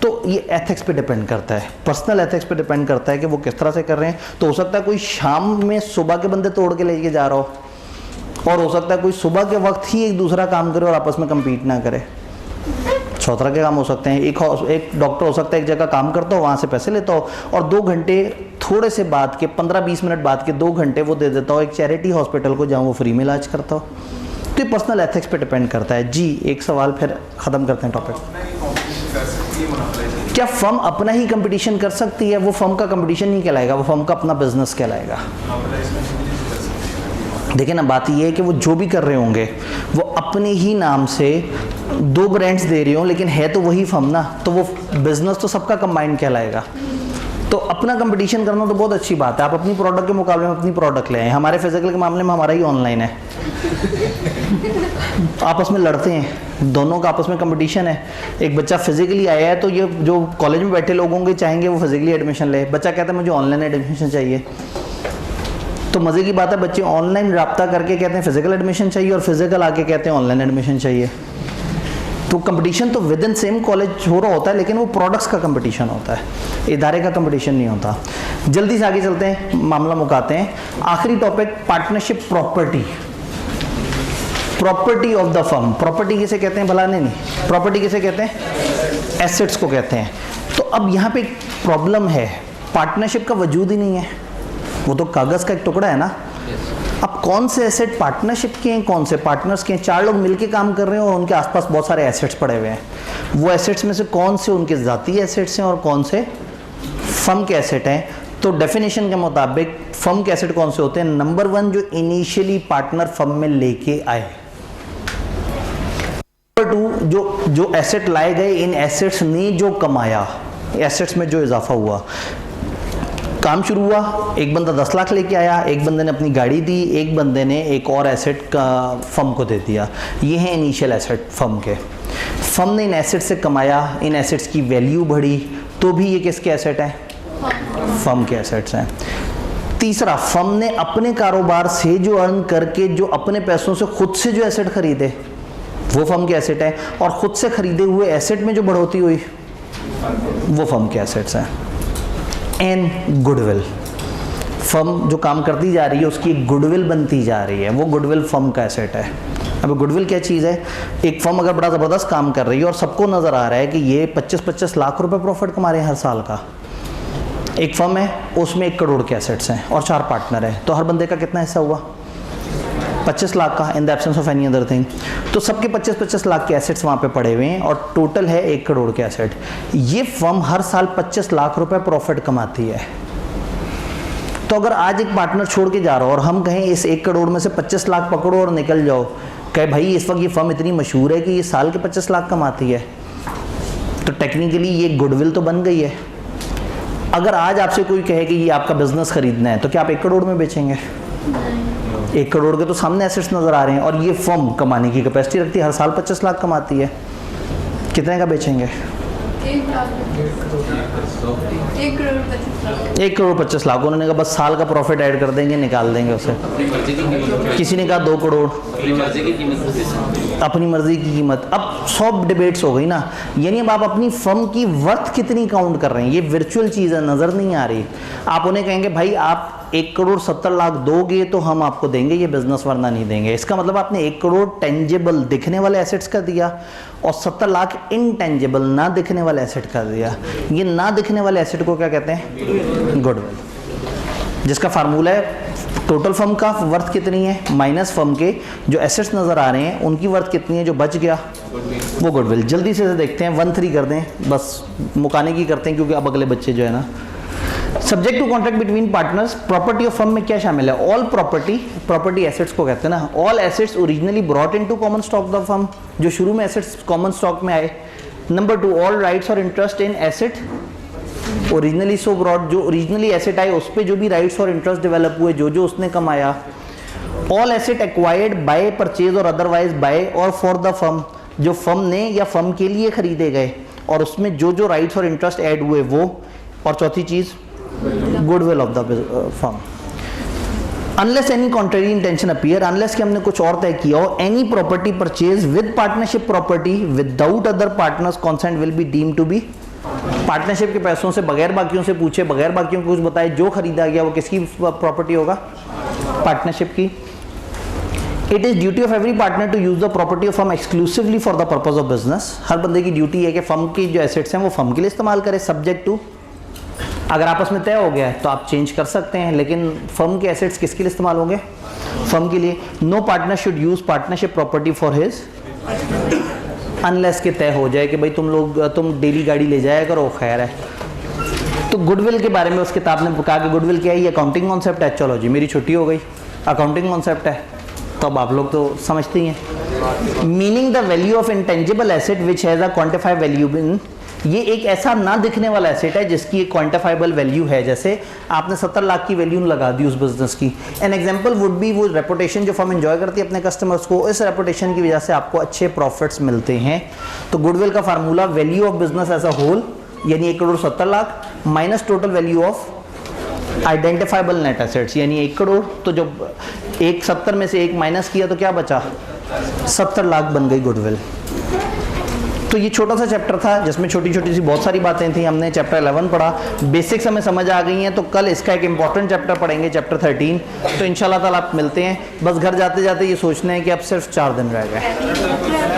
तो ये एथिक्स पे डिपेंड करता है, पर्सनल एथिक्स पे डिपेंड करता है कि वो किस तरह से कर रहे हैं। तो हो सकता है कोई शाम में सुबह के बंदे तोड़ के लेके जा रहा हो, और हो सकता है कोई सुबह के वक्त ही एक दूसरा काम करे और आपस में कम्पीट ना करे। 6 तरह के काम हो सकते हैं। एक डॉक्टर हो सकता है एक जगह काम करता हो, वहाँ से पैसे लेता हो, और 2 घंटे थोड़े से बाद के 15-20 मिनट बाद के 2 घंटे वो दे देता हो एक चैरिटी हॉस्पिटल को, जहाँ वो फ्री में इलाज करता हो। तो ये पर्सनल एथिक्स पे डिपेंड करता है। जी, एक सवाल फिर ख़त्म करते हैं टॉपिक। क्या फर्म अपना ही कंपटीशन कर सकती है? वो फर्म का कंपटीशन नहीं कहलाएगा, वो फर्म का अपना बिजनेस कहलाएगा। देखिए ना, बात ये है कि वो जो भी कर रहे होंगे वो अपने ही नाम से 2 ब्रांड्स दे रहे हो, लेकिन है तो वही फर्म ना, तो वो बिजनेस तो सबका कंबाइंड कहलाएगा। तो अपना कंपटीशन करना तो बहुत अच्छी बात है, आप अपनी प्रोडक्ट के मुकाबले में अपनी प्रोडक्ट ले आए। हमारे फिजिकल के मामले में हमारा ही ऑनलाइन है, आपस में लड़ते हैं, दोनों का आपस में कंपटीशन है। एक बच्चा फिजिकली आया है तो ये जो कॉलेज में बैठे लोग होंगे चाहेंगे वो फिजिकली एडमिशन ले, बच्चा कहता है मुझे ऑनलाइन एडमिशन चाहिए। तो मज़े की बात है बच्चे ऑनलाइन रब्ता करके कहते हैं फिजिकल एडमिशन चाहिए और फिजिकल आके कहते हैं ऑनलाइन एडमिशन चाहिए। तो कंपटीशन तो विद इन सेम कॉलेज हो रहा होता है, लेकिन वो प्रोडक्ट्स का कंपटीशन होता है, इदारे का कंपटीशन नहीं होता। जल्दी से आगे चलते हैं, मामला मुकाते हैं। आखिरी topic, partnership property. Property of the firm. Property किसे कहते हैं भला? नहीं, प्रॉपर्टी किसे कहते हैं? एसेट्स को कहते हैं। तो अब यहाँ पे एक प्रॉब्लम है, पार्टनरशिप का वजूद ही नहीं है, वो तो कागज़ का एक टुकड़ा है ना। अब कौन से एसेट पार्टनरशिप के हैं, कौन से पार्टनर्स के हैं? चार लोग मिलके काम कर रहे हैं और उनके आसपास बहुत सारे एसेट्स पड़े हुए हैं। वो एसेट्स में से कौन से उनके ज़ाती एसेट्स हैं और कौन से फर्म के एसेट हैं? तो डेफिनेशन के मुताबिक फर्म के एसेट कौन से होते हैं? नंबर 1, जो इनिशियली पार्टनर फर्म में लेके आए। नंबर 2, जो एसेट लाए गए, इन एसेट्स ने जो कमाया, एसेट्स में जो इजाफा हुआ। काम शुरू हुआ, एक बंदा 10 लाख लेके आया, एक बंदे ने अपनी गाड़ी दी, एक बंदे ने एक और एसेट का फर्म को दे दिया। ये है इनिशियल एसेट फर्म के। फर्म ने इन एसेट से कमाया, इन एसेट्स की वैल्यू बढ़ी, तो भी ये किसके एसेट हैं? फर्म के एसेट्स हैं। तीसरा, फर्म ने अपने कारोबार से जो अर्न करके जो अपने पैसों से खुद से जो एसेट खरीदे, वो फर्म के एसेट है। और खुद से खरीदे हुए एसेट में जो बढ़ोतरी हुई, वो फर्म के एसेट्स हैं। एंड गुडविल, फर्म जो काम करती जा रही है उसकी गुडविल बनती जा रही है, वो गुडविल फर्म का एसेट है। अब गुडविल क्या चीज़ है? एक फर्म अगर बड़ा ज़बरदस्त काम कर रही है और सबको नज़र आ रहा है कि ये 25-25 लाख रुपए प्रॉफिट कमा रहे हैं हर साल का, एक फर्म है उसमें 1 करोड़ के एसेट्स हैं और 4 पार्टनर हैं, तो हर बंदे का कितना हिस्सा हुआ? 25 लाख का, in the absence of any other thing. तो सबके 25-25 लाख के एसेट्स वहाँ पे पड़े हुए हैं और टोटल है 1 करोड़ के एसेट। ये फर्म हर साल 25 लाख रुपए प्रॉफिट कमाती है। तो अगर आज एक पार्टनर छोड़ के जा रहा हो और हम कहें इस 1 करोड़ में से 25 लाख पकड़ो और निकल जाओ, कहे भाई इस वक्त ये फर्म इतनी मशहूर है कि ये साल के 25 लाख कमाती है, तो टेक्निकली ये गुडविल तो बन गई है। अगर आज आपसे कोई कहे कि ये आपका बिजनेस खरीदना है, तो क्या आप 1 करोड़ में बेचेंगे? 1 करोड़ के तो सामने एसेट्स नजर आ रहे हैं और ये फर्म कमाने की कैपेसिटी रखती है, हर साल 25 लाख कमाती है, कितने का बेचेंगे? 1 करोड़ 25 लाख। उन्होंने कहा बस साल का प्रॉफिट ऐड कर देंगे, निकाल देंगे उसे। किसी ने कहा 2 करोड़, अपनी मर्जी की कीमत। अब 100 डिबेट्स हो गई ना, यानी अब आप अपनी फर्म की वर्थ कितनी काउंट कर रहे हैं, ये वर्चुअल चीज़ है, नज़र नहीं आ रही। आप उन्हें कहेंगे भाई आप 1 करोड़ 70 लाख दोगे तो हम आपको देंगे ये बिजनेस, वरना नहीं देंगे। इसका मतलब आपने 1 करोड़ टेंजिबल दिखने वाले एसेट्स का दिया और 70 लाख इनटेंजिबल ना दिखने वाले एसेट का दिया। ये ना दिखने वाले एसेट को क्या कहते हैं? गुडविल, जिसका फार्मूला है टोटल फर्म का वर्थ कितनी है माइनस फर्म के जो एसेट्स नज़र आ रहे हैं उनकी वर्थ कितनी है, जो बच गया वो गुडविल। जल्दी से देखते हैं, 1-3 कर दें, बस मुकाने की करते हैं क्योंकि अब अगले बच्चे जो है ना। Subject to contract between partners, property of firm में क्या शामिल है? ऑल प्रॉपर्टी, प्रॉपर्टी एसेट्स को कहते हैं ना। All assets originally brought into common stock the firm, जो शुरू में एसेट्स कॉमन स्टॉक में आए। नंबर 2, ऑल राइट्स और interest in asset originally so brought, जो ओरिजिनली एसेट आए उस पर जो भी राइट्स और इंटरेस्ट डेवलप हुए, जो जो उसने कमाया। All asset acquired by, purchase और अदरवाइज बाय और फॉर द फर्म, जो फर्म ने या फर्म के लिए खरीदे गए और उसमें जो जो राइट्स और इंटरेस्ट ऐड हुए वो। और चौथी चीज़ goodwill of the firm. Unless any contrary intention appear, unless कि हमने कुछ और तय किया हो, any property purchase with partnership property without other partners consent will be deem to be. Partnership के पैसों से बगैर बाकियों से पूछे, बगैर बाकियों को कुछ बताए, जो खरीदा गया वो किसकी प्रॉपर्टी होगा? पार्टनरशिप की। It is duty of every partner to use the property of firm exclusively for the purpose of business. हर बंदे की ड्यूटी है कि फर्म की जो एसेट्स हैं वो फर्म के लिए इस्तेमाल करे, सब्जेक्ट टू, अगर आपस में तय हो गया है तो आप चेंज कर सकते हैं, लेकिन फर्म के एसेट्स किसके लिए इस्तेमाल होंगे? फर्म के लिए। No partner should use partnership property for his, unless के तय हो जाए कि भाई तुम डेली गाड़ी ले जाया करो, खैर है। तो गुडविल के बारे में उस किताब ने कहा कि गुडविल क्या है? ये अकाउंटिंग कॉन्सेप्ट है। चलो जी, मेरी छुट्टी हो गई, अकाउंटिंग कॉन्सेप्ट है, तो अब आप लोग तो समझते ही हैं। Meaning the value of intangible asset which has a quantified value in ये एक ऐसा ना दिखने वाला एसेट है जिसकी एक क्वांटिफाइबल वैल्यू है। जैसे आपने 70 लाख की वैल्यू लगा दी उस बिजनेस की। एन एग्जांपल वुड बी वो रेपुटेशन जो फर्म एंजॉय करती है अपने कस्टमर्स को, इस रेपुटेशन की वजह से आपको अच्छे प्रॉफिट्स मिलते हैं। तो गुडविल का formula value of business as a whole यानी 1 crore 70 lakh minus total value of identifiable net assets यानी 1 करोड़। तो जब 170 में से 1 माइनस किया तो क्या बचा, 70 लाख बन गई गुडविल। तो ये छोटा सा चैप्टर था जिसमें छोटी छोटी सी बहुत सारी बातें थी। हमने चैप्टर 11 पढ़ा, बेसिक्स हमें समझ आ गई हैं। तो कल इसका एक इंपॉर्टेंट चैप्टर पढ़ेंगे, चैप्टर 13। तो इंशाल्लाह ताला आप मिलते हैं। बस घर जाते जाते ये सोचना है कि अब सिर्फ 4 दिन रह गए।